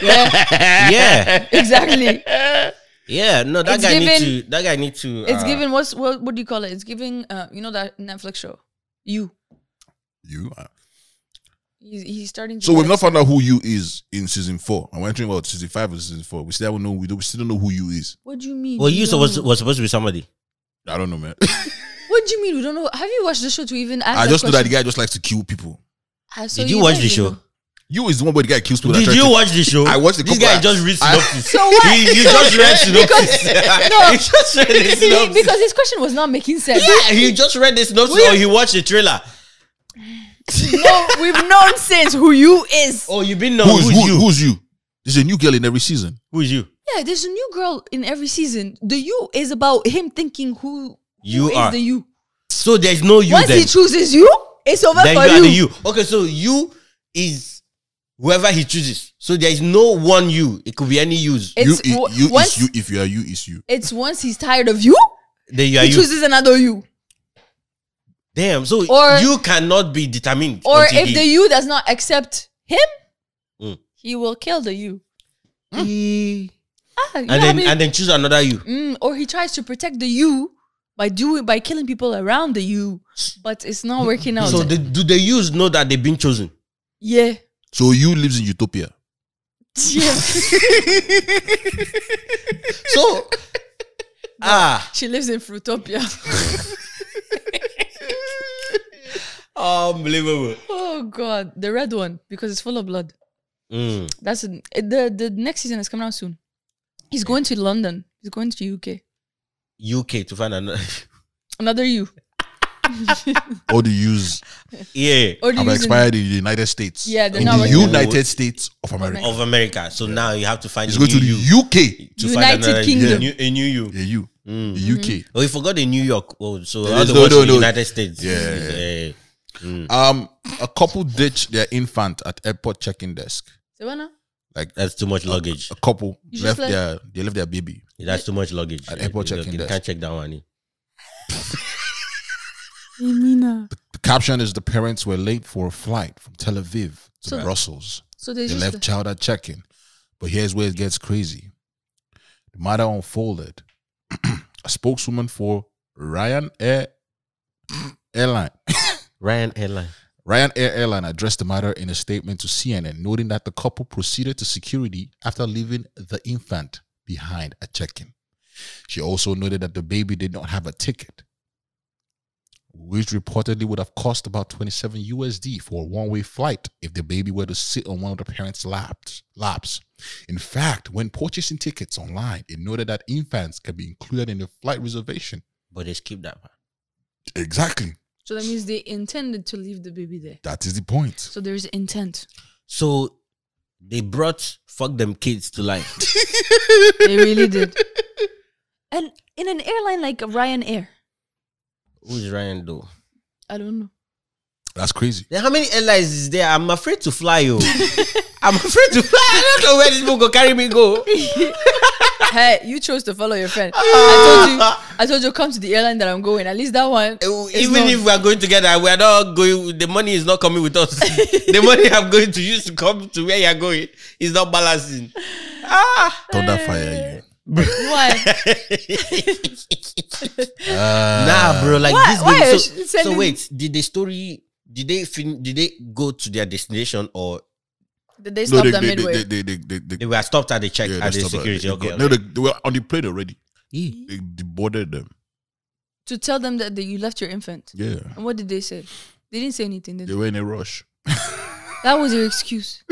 Exactly. Yeah, no, that guy need to it's giving what do you call it? It's giving you know that Netflix show. You. He's starting to... So we've not found out who you is in season 4. I'm wondering about season 5 or season 4. We still don't know. We still don't know who you is. What do you mean? Well, you was supposed to be somebody. I don't know, man. What do you mean? We don't know. Have you watched the show to even ask? I just know that the guy just likes to kill people. So Did you watch the show? know. You is the one where the guy kills people. Did you watch the show? I watched the This guy just read synopsis. So what? You just read synopsis. No. He just read the synopsis. Because his question was not making sense. Yeah, he just read the synopsis or he watched the trailer. No, we've known since who you is. Oh, you've been known. Who's you? There's a new girl in every season. Who's you? Yeah, there's a new girl in every season. The you is about him thinking who You is are. the you. So there's no you Once then. he chooses you, it's over Then for you are you. the you. Okay, so you is whoever he chooses. So there is no one you. It could be any use. It's You once, is you. If you are you, is you. It's once he's tired of you, Then you are he you. chooses another you. Damn. So Or- you cannot be determined. Or until if the you does not accept him, he will kill the you. and and then choose another you. or he tries to protect the you by killing people around the you, but it's not working out. So do the yous know that they've been chosen? yeah. So you lives in utopia. Yeah. So She lives in Fruitopia. unbelievable. Oh God, the red one because it's full of blood. That's the next season is coming out soon. He's going to London. He's going to UK. UK to find Another you. All the U's yeah Or do have you expired in the United States. Yeah, they're in not the working. United States of America. of America. So now you have to find He's a going to new the you UK. to United find another Kingdom. a new you. Yeah, you. Mm-hmm. The UK. Oh, you forgot the New York. Oh, so Yeah, how to no, watch no, the no. United States. Yeah. A couple ditched their infant at airport check-in desk. So what now? Like That's too much luggage. a couple You just left their baby. That's too much luggage. At airport check-in You desk. can't check that one. The caption is the parents were late for a flight from Tel Aviv to So- Brussels. So they They just left child at check-in. But here's where it gets crazy. The matter unfolded. A spokeswoman for Ryanair Airline. Ryanair Airline addressed the matter in a statement to CNN, noting that the couple proceeded to security after leaving the infant behind at check-in. She also noted that the baby did not have a ticket, which reportedly would have cost about $27 USD for a one-way flight if the baby were to sit on one of the parents' laps. In fact, when purchasing tickets online, it noted that infants can be included in the flight reservation. But they skipped that part. Exactly. So that means they intended to leave the baby there. That is the point. So there is intent. So they brought fuck them kids to life. They really did. And in an airline like Ryanair, Who's Ryan though? I don't know. That's crazy. Then how many airlines is there? I'm afraid to fly, yo. I'm afraid to fly. I don't know where this book will carry me go. Hey, you chose to follow your friend. I told you come to the airline that I'm going. At least that one. Even if we are going together, we are not going. The money is not coming with us. The money I'm going to use to come to where you are going is not balancing. Thunder fire you. Why? Nah, bro. Like Why- this. why Baby, are so, you sending- so wait, did the story? Did they go to their destination or Did they stop them midway? they were stopped at the check at the security? Okay. No, they were on the plane already. Yeah. They boarded them. To tell them that you left your infant. Yeah. And what did they say? They didn't say anything, did They they? were in a rush. That was your excuse.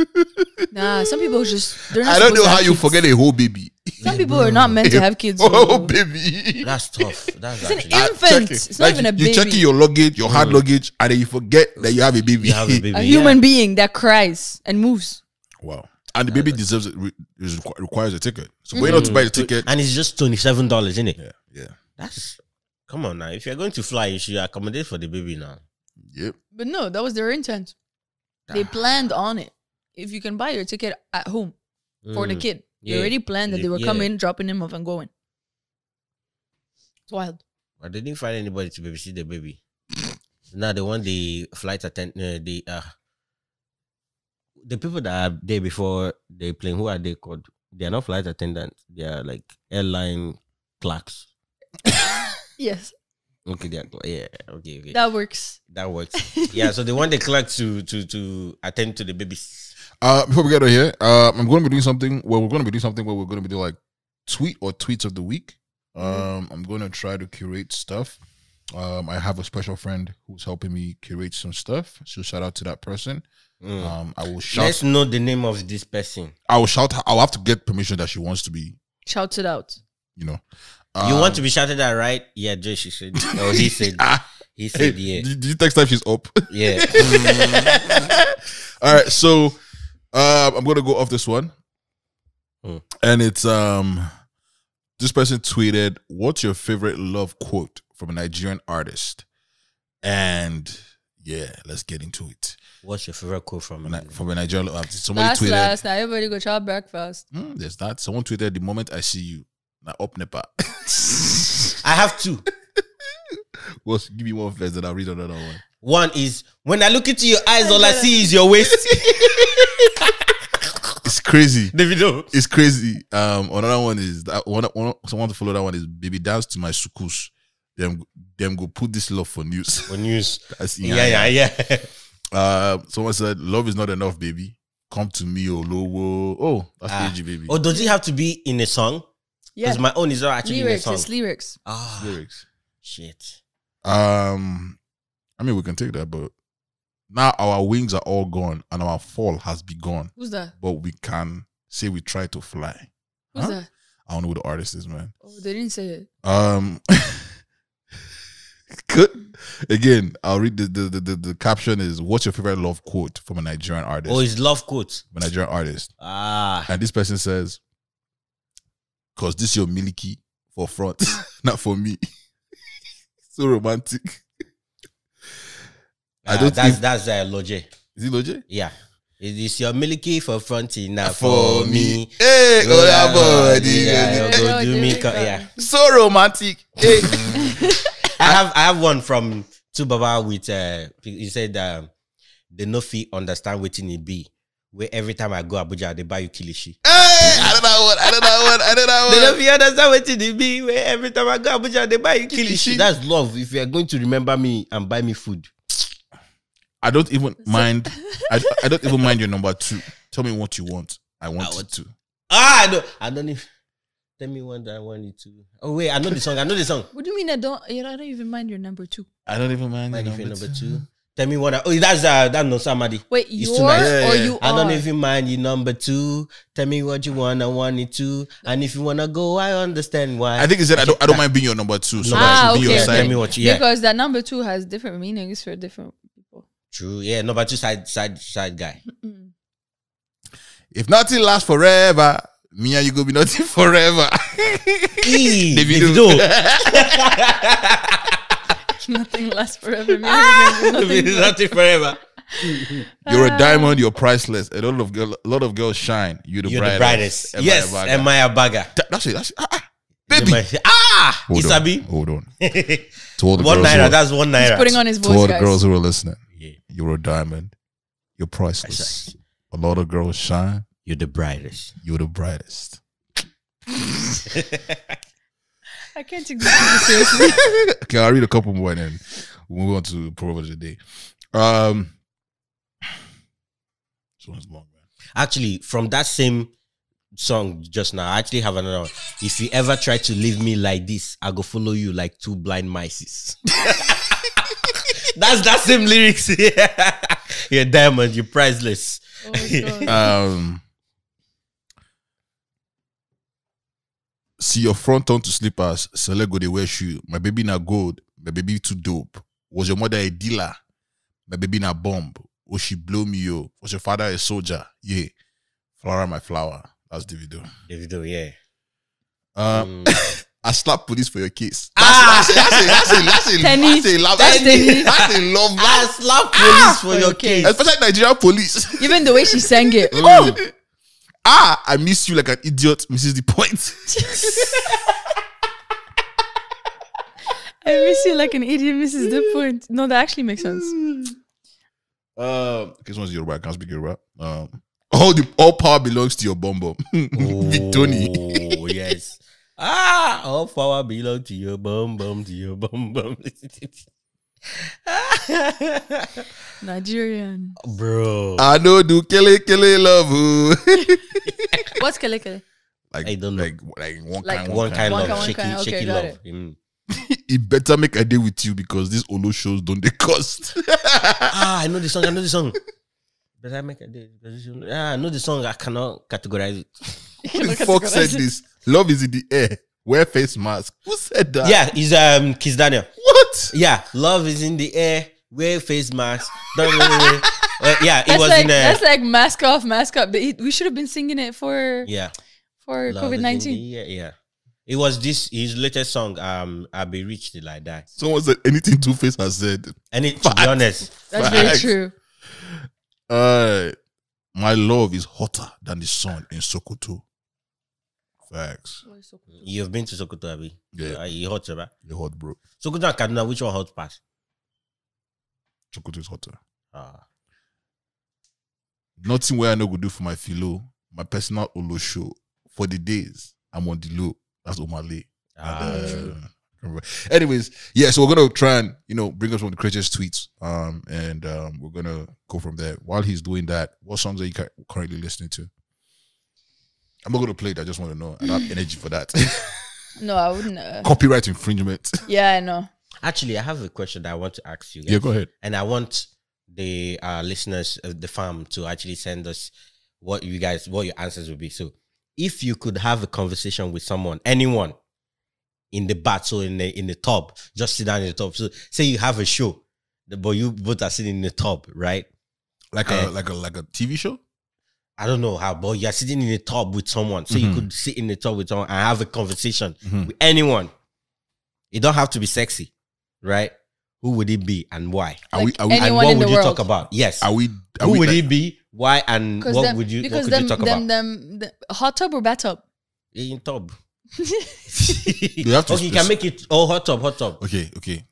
Nah, some people they're not I don't supposed know to how have you kids. forget a whole baby. Some people are not meant to have kids. Oh, so- baby. That's tough. That's It's an actually infant. It's not Like, even a you baby. checking your luggage, your hard luggage, and then you forget that you have a baby. you have a baby. A human being that cries and moves. Wow. And the baby deserves it, requires a ticket. So going out to buy the ticket. And it's just $27, isn't it? Yeah. That's come on now. If you're going to fly, you should accommodate for the baby now. Yep. But no, that was their intent. They planned on it. If you can buy your ticket at home for the kid, they Yeah. already planned that they were Yeah. coming, dropping him off, and going. It's wild. But they didn't find anybody to babysit the baby. Now they want the flight attendant. The people that are there before they plane. Who are they called? They are not flight attendants. They are like airline clerks. Yes, Okay, they are. Yeah. Okay. that works. That works. Yeah. So they want the clerk to attend to the babies. Before we get out of here, I'm going to be doing something. Well, we're going to be doing something where we're going to be doing like tweets of the week. I'm gonna try to curate stuff. I have a special friend who's helping me curate some stuff. So shout out to that person. I will shout. Let's know the name of this person. I will shout. I'll have to get permission that she wants to be shouted out. You know, you want to be shouted at, right? Yeah, Jay, she said. Oh, he said. He said, yeah. Did you text her if she's up? Yeah. All right, so I'm gonna go off this one, and it's this person tweeted, "What's your favorite love quote from a Nigerian artist?" And yeah, let's get into it. What's your favorite quote from a Nigerian artist? Somebody tweeted. Last night, everybody go chop breakfast. There's that. Someone tweeted, "The moment I see you, now up nepa." I have two. Well, give me one first, then I'll read another one. One is, when I look into your eyes, all I see is your waist. It's crazy. Davido. It's crazy. Another one is that someone to follow that one is, "Baby, dance to my sukus. Them go put this love for news." For news. That's Yeah. Someone said, "Love is not enough, baby. Come to me, oh lowo." Oh, that's AG, baby. Oh, does it have to be in a song? Yeah. Because my own is not actually lyrics, in a song. It's lyrics. Ah, lyrics. Shit. I mean, we can take that, but now our wings are all gone and our fall has begun. Who's that? But we can say we try to fly. Who's that? I don't know who the artist is, man. Oh, they didn't say it. Good. Again, I'll read the caption is, "What's your favorite love quote from a Nigerian artist?" Oh, it's love quote. From a Nigerian artist. And this person says, "Cause this your milky for front, not for me." So romantic. That's Loje. Is it Loje? Yeah. It is your milky for fronting, not for me. Hey, go that body. Yeah. So romantic. Hey. I have one from Tubaba with he said they no fit understand what it be. Where every time I go Abuja, they buy you kilishi. Hey, I don't know what. They don't fit understand what it be. Where every time I go Abuja, they buy you kilishi. That's love. If you are going to remember me and buy me food. I don't even mind. I don't even mind your number 2. Tell me what you want. I want it to. I don't even. Tell me what I want it to. Oh wait, I know the song. What do you mean I don't even mind your number 2? I don't even mind your number 2. Tell me what that's no somebody. Wait, yours or you I don't even mind your number 2. Tell me what you want, I want it to. And if you wanna go, I understand why. I think he said I don't mind being your number 2. So okay. Be your side. Tell me what you Because that number 2 has different meanings for different people. True, yeah. Number 2 side guy. If nothing lasts forever, me and you go be nothing forever. Davido. Nothing lasts forever. Nothing forever. You're a diamond. You're priceless. A lot of girls shine. You're the brightest. Yes, Emaya Baga. That's it. Baby. Isabi. Hold on. To all the $1. girls That's $1. He's putting on his voice, to all the guys. girls who are listening. Yeah. You're a diamond. You're priceless. A lot of girls shine. You're the brightest. You're the brightest. I can't take this seriously. Okay, I'll read a couple more and then we'll move on to Proverb of the day. This one's long, man. Actually, from that same song just now, I actually have another one. If you ever try to leave me like this, I go follow you like 2 blind mice. That's that same lyrics. You're diamond, you're priceless. Oh my God. See your front turn to slippers. Select go they wear shoe. My baby na gold. My baby too dope. Was your mother a dealer? My baby na bomb. Oh, she blow me yo. Was your father a soldier? Yeah. Flower my flower. That's Davido. Davido, yeah. I slap police for your case. Tenny. That's a love. I slap police for your case. Especially Nigerian police. Even the way she sang it. I miss you like an idiot misses the point. I miss you like an idiot misses the point. No, that actually makes sense. This one's Yoruba. I can't speak Yoruba. All power belongs to your bum bum. Victoni. Oh, yes. All power belongs to your bum bum, to your bum bum. Nigerian. Bro. I know do kele love. What's kele kele? Like I don't know. Like one One kind One of kind, shaky, okay, shaky got love. It better make a deal with you because these Olo shows don't they cost. I know the song. Better make a deal. I know the song. I cannot categorize it. Who the fuck said this? Love is in the air. Wear face mask. Who said that? Yeah, it's Kiss Daniel. What? Yeah, love is in the air. Wear face mask. Yeah, it was like, in there. That's like mask off, mask up. We should have been singing it for COVID-19. Yeah. It was his latest song. I'll be rich till I die. Someone said anything Two-Face has said. And to be honest, That's very true. My love is hotter than the sun in Sokoto. Facts. you've been to Sokoto, Abi. Yeah. You hot, right? You're hot, bro. Sokoto and Kaduna, which one hot pass? Sokoto is hotter. Nothing where I know go do for my philo, my personal Olo show for the days I'm on the low. That's Omale. Anyways, yeah, so we're gonna try and bring us one of the craziest tweets, and we're gonna go from there. While he's doing that, what songs are you currently listening to? I'm not gonna play it. I just want to know. I don't have energy for that. No, I wouldn't. Copyright infringement. Yeah, I know. Actually, I have a question that I want to ask you guys. Yeah, go ahead. And I want the listeners of the fam to actually send us what your answers would be. So, if you could have a conversation with someone, anyone, in the battle, in the tub, just sit down in the tub. So, say you have a show, but you both are sitting in the tub, right? Like a TV show? I don't know how, but you're sitting in the tub with someone. So you could sit in the tub with someone and have a conversation with anyone. It don't have to be sexy, right? Who would it be and why? Like and anyone what in would the you world. talk about? Yes. Who would it be? Why and what could you talk about? The hot tub or bathtub? In tub. You have to Okay, you can make it hot tub. Okay.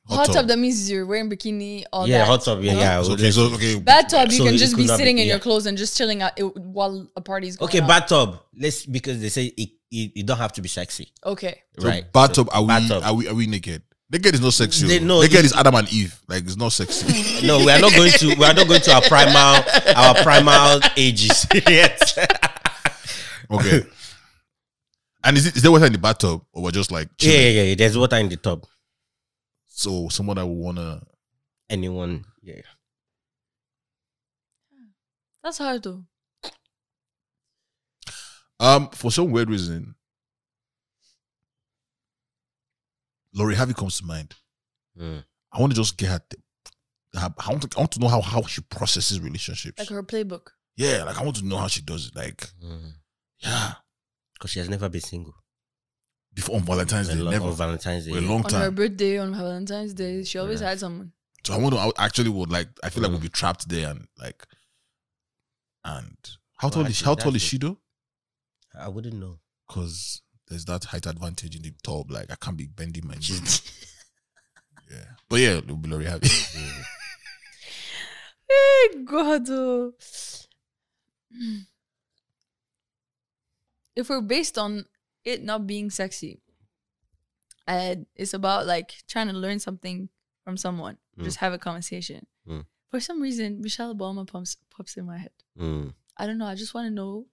Hot tub, that means you're wearing bikini, all Yeah, that. hot tub. Yeah. Okay. Bathtub, you So can it just could be not sitting be- in your yeah. clothes and just chilling out while a party's going Okay, on. bathtub. Because they say it don't have to be sexy. Okay. So Right. bathtub, So bathtub. are we naked? Naked is not sexy. No, naked is Adam and Eve. Like it's not sexy. No, we are not going to our primal ages yet. Okay. And is there water in the bathtub or we're just like chilling? Yeah. There's water in the tub. So someone that would wanna Anyone, yeah. That's hard though. For some weird reason, Lori Harvey comes to mind. I want to just get her. I want to know how she processes relationships. Like her playbook. Yeah, like I want to know how she does it. Like, yeah, Because she has never been single. before on Valentine's Day, never On Valentine's Day. for a long On her time. birthday, on Valentine's Day, she always had someone. So I actually would like. I feel like we'll be trapped there and like. And how tall is she though? I wouldn't know. Because there's that height advantage in the tub. Like I can't be bending my knees. Yeah, but yeah, it'll be Lori Harvey. Hey, God. If we're based on it not being sexy, and it's about like trying to learn something from someone, just have a conversation. For some reason, Michelle Obama pops in my head. I don't know. I just want to know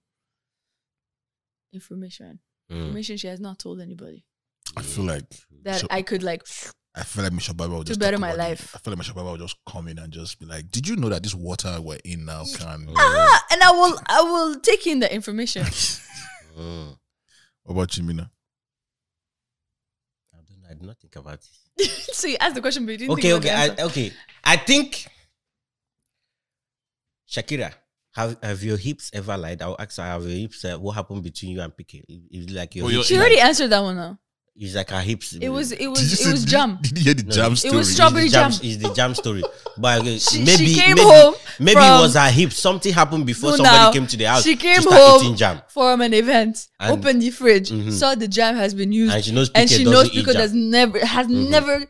information she has not told anybody. I feel like That I could like. I feel like Michelle Baba would just better talk my about life. I feel like Michelle Baba would just come in and just be like, "Did you know that this water we're in now can?" And I will take in the information. What about you, Mina? I don't know. I did not think about it. So you asked the question, but you didn't think about the answer. I think Shakira, have your hips ever lied? I'll ask her, have your hips? What happened between you and Piqué? It's like your hips. She already answered that one now. It's like her hips. It was jam. Did you hear the jam story? It was strawberry jam. It's the jam story. But She came home. Maybe it was her hips. Something happened before somebody came to the house. She came started home eating jam. from an event, And- opened the fridge, saw the jam has been used, And she knows and Piqué she doesn't knows eat because jam. never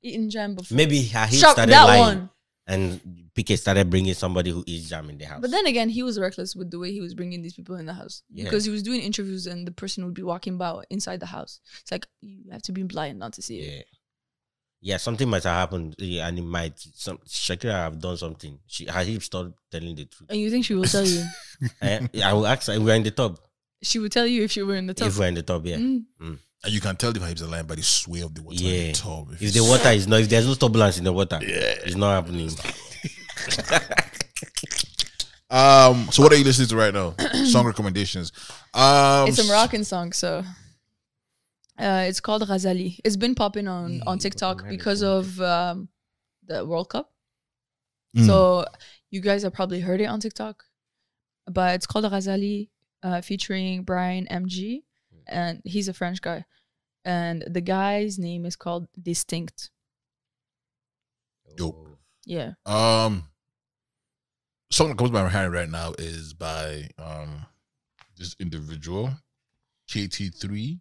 eaten jam before. Maybe her hips Stop started that lying. one. And Piqué started bringing somebody who eats jam in the house. But then again, he was reckless with the way he was bringing these people in the house, Yeah. because he was doing interviews and the person would be walking by inside the house. It's like you have to be blind not to see it. Yeah, something might have happened, and it might. Shakira have done something. Her hips started telling the truth. And you think she will tell you? I will ask her. We're in the tub. She would tell you if you were in the top. If we're in the top, yeah. And you can tell the vibes are lying by the sway of the water in the top. If the water is not, if there's no turbulence in the water, it's not happening. So what are you listening to right now? Song recommendations. It's a Moroccan song, so it's called Ghazali. It's been popping on TikTok because of the World Cup. So you guys have probably heard it on TikTok, but it's called Ghazali, featuring Brian MG, and he's a French guy, and the guy's name is called Distinct. Dope. Yeah. Song that comes by my hand right now is by this individual, KT3. He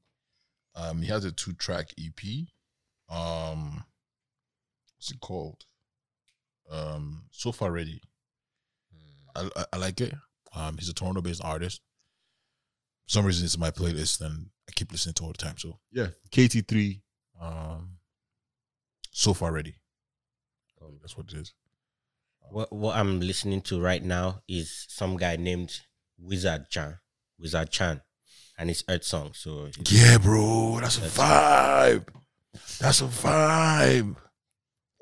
has a 2-track EP. What's it called? So Far Ready. I like it. He's a Toronto-based artist. For some reason, it's in my playlist, and I keep listening to it all the time. So yeah, KT3. So Far Ready. That's what it is. What I'm listening to right now is some guy named Wizard Chan, and it's Earth Song. So yeah, bro, that's a vibe. That's a vibe.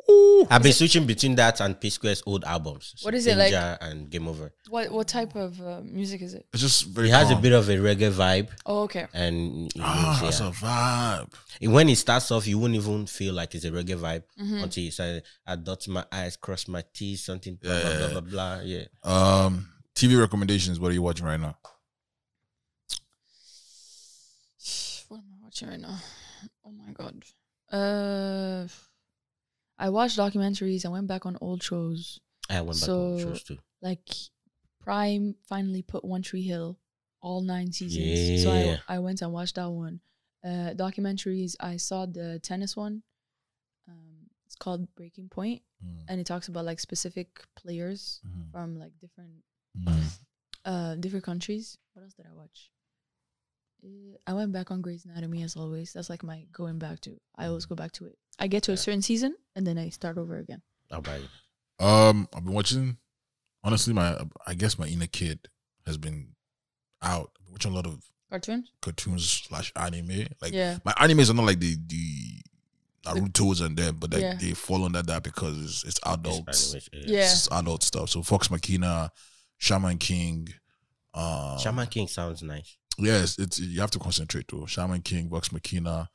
Ooh. I've been switching between that and P Square's old albums. So what is it like? And Game Over. What type of music is it? It's just very. It has a bit of a reggae vibe. Oh, okay. And that's a vibe. When it starts off, you won't even feel like it's a reggae vibe until you say, "I dot my eyes, cross my T's," something blah blah blah blah. Yeah. TV recommendations. What are you watching right now? What am I watching right now? Oh my god. I watched documentaries. I went back on old shows. I went back on old shows too. Like Prime finally put One Tree Hill, all 9 seasons. Yeah. So I went and watched that one. Documentaries, I saw the tennis one. It's called Breaking Point, and it talks about like specific players from like different countries. What else did I watch? I went back on Grey's Anatomy as always. That's like my going back to. I always go back to it. I get to a certain season and then I start over again. I'll buy it. I've been watching. Honestly, I guess my inner kid has been out. I've been watching a lot of cartoons / anime. Like my animes are not like the Naruto's and them, but like they fall under that because it's adults. It's adult stuff. So Fox Machina, Shaman King. Shaman King sounds nice. Yes, it's you have to concentrate though. Shaman King, Vox Machina.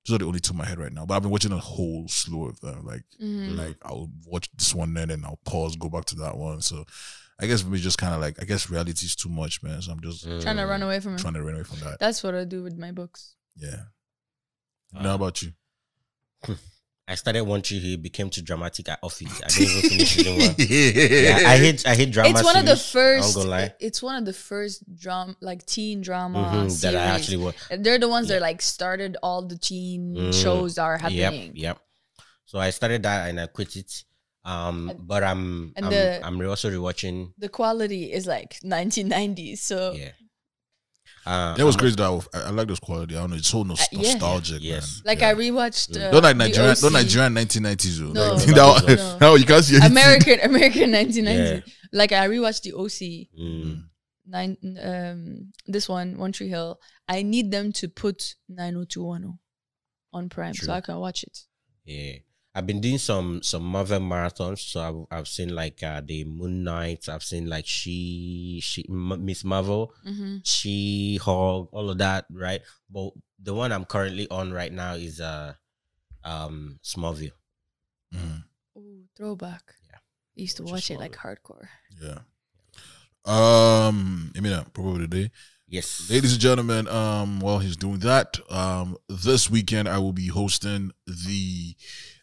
Those are the only two in my head right now. But I've been watching a whole slew of them. Like I'll watch this one then I'll pause, go back to that one. So I guess for me, just kind of like, I guess reality is too much, man. So I'm just trying to run away from it. Trying to run away from that. That's what I do with my books. Yeah. How about you? I started One Tree Hill, became too dramatic at Office. I didn't even finish season 1. Yeah, I hate drama. It's one series. of the first. I'm gonna lie. It's one of the first teen drama series that I actually watched. They're the ones that like started all the teen shows that are happening. Yep. So I started that and I quit it. But I'm also rewatching. The quality is like 1990s. So yeah. That was crazy though. I like this quality. I don't know. It's so nostalgic. Yes. Man. Like I rewatched. Don't like Nigerian. Don't Nigerian 1990s. No, no, you can't see anything. American 1990s. Like I rewatched the OC. This One Tree Hill. I need them to put 90210 on Prime so I can watch it. Yeah. I've been doing some Marvel marathons, so I've seen like the Moon Knight. I've seen like she Miss Marvel, She-Hulk, all of that, right? But the one I'm currently on right now is Smallville. Ooh, throwback. Yeah, I used to watch it like hardcore. Yeah. Proverb today. Yes, ladies and gentlemen. While he's doing that, this weekend I will be hosting the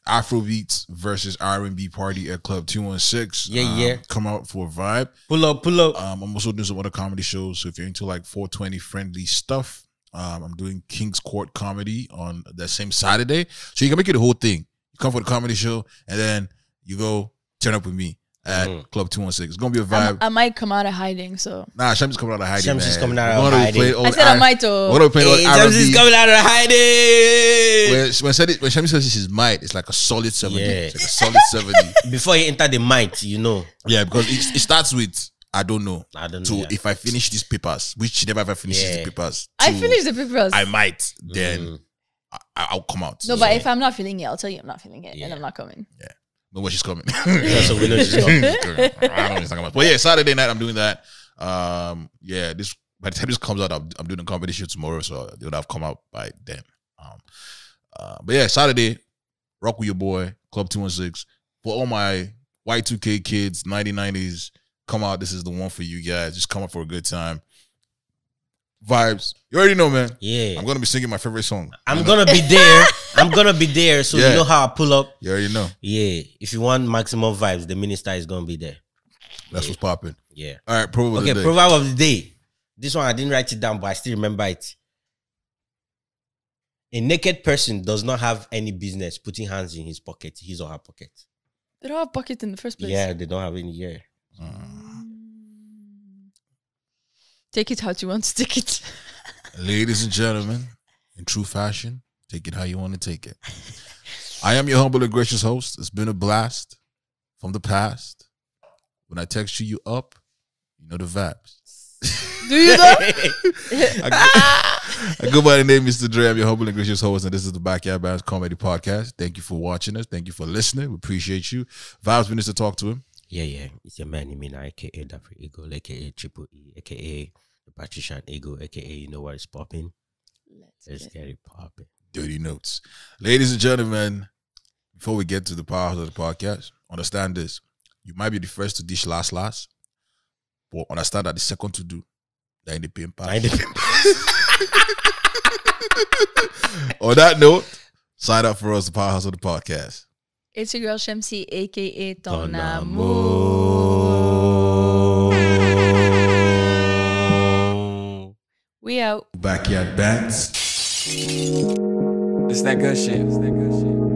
Afrobeats versus R&B party at Club 216. Come out for a vibe. Pull up. I'm also doing some other comedy shows. So if you're into like 420 friendly stuff, I'm doing King's Court comedy on that same Saturday. So you can make it a whole thing. You come for the comedy show and then you go turn up with me at Club 216. It's gonna be a vibe. I might come out of hiding, so Shamsi's coming out of hiding. Shamsi's coming out of hiding. I said I might. We're gonna play Shamsi's coming out of hiding. When Shamsi says she's might, it's like a solid 70. Yeah. It's like a solid 70. Before you enter the might, you know. Yeah, because it starts with I don't know. So Yeah. if I finish these papers, which she never ever finishes the papers. I finished the papers. I might. Then I'll come out. No, but if I'm not feeling it, I'll tell you I'm not feeling it, and I'm not coming. Yeah. But when she's coming. So we know she's coming. I don't know what you're talking about. But yeah, Saturday night I'm doing that. Yeah, this by the time this comes out, I'm doing a comedy show tomorrow, so it would have come out by then. But yeah, Saturday, rock with your boy, Club 216. For all my Y2K kids, 1990s, come out. This is the one for you guys. Just come out for a good time. Vibes. You already know, man. Yeah. I'm gonna be singing my favorite song. I'm gonna be there. I'm gonna be there. So you know how I pull up. You already know. Yeah. If you want maximum vibes, the minister is gonna be there. That's what's popping. Yeah. All right, Proverb of the day. Proverb of the day. This one I didn't write it down, but I still remember it. A naked person does not have any business putting hands in his pocket, his or her pocket. They don't have pocket in the first place. Yeah, they don't have any here. Take it how you want to take it. Ladies and gentlemen, in true fashion, take it how you want to take it. I am your humble and gracious host. It's been a blast from the past. When I text you up, you know the vibes. Do you know? I go by the name Mr. Dre. I'm your humble and gracious host, and this is the Backyard Bands Comedy Podcast. Thank you for watching us. Thank you for listening. We appreciate you. Vibes, we need to talk to him. Yeah. It's your man, Imina, aka Dapper Ego, aka Triple E, aka the Patrician Ego, aka you know what is popping. Let's get it popping. Dirty notes. Ladies and gentlemen, before we get to the powerhouse of the podcast, understand this. You might be the first to dish last, but understand that the second to do, they're in the pin pass. On that note, sign up for us, the powerhouse of the podcast. It's your girl Shamsi, aka Ton Amour. We out. Backyard Bands. It's that good shit.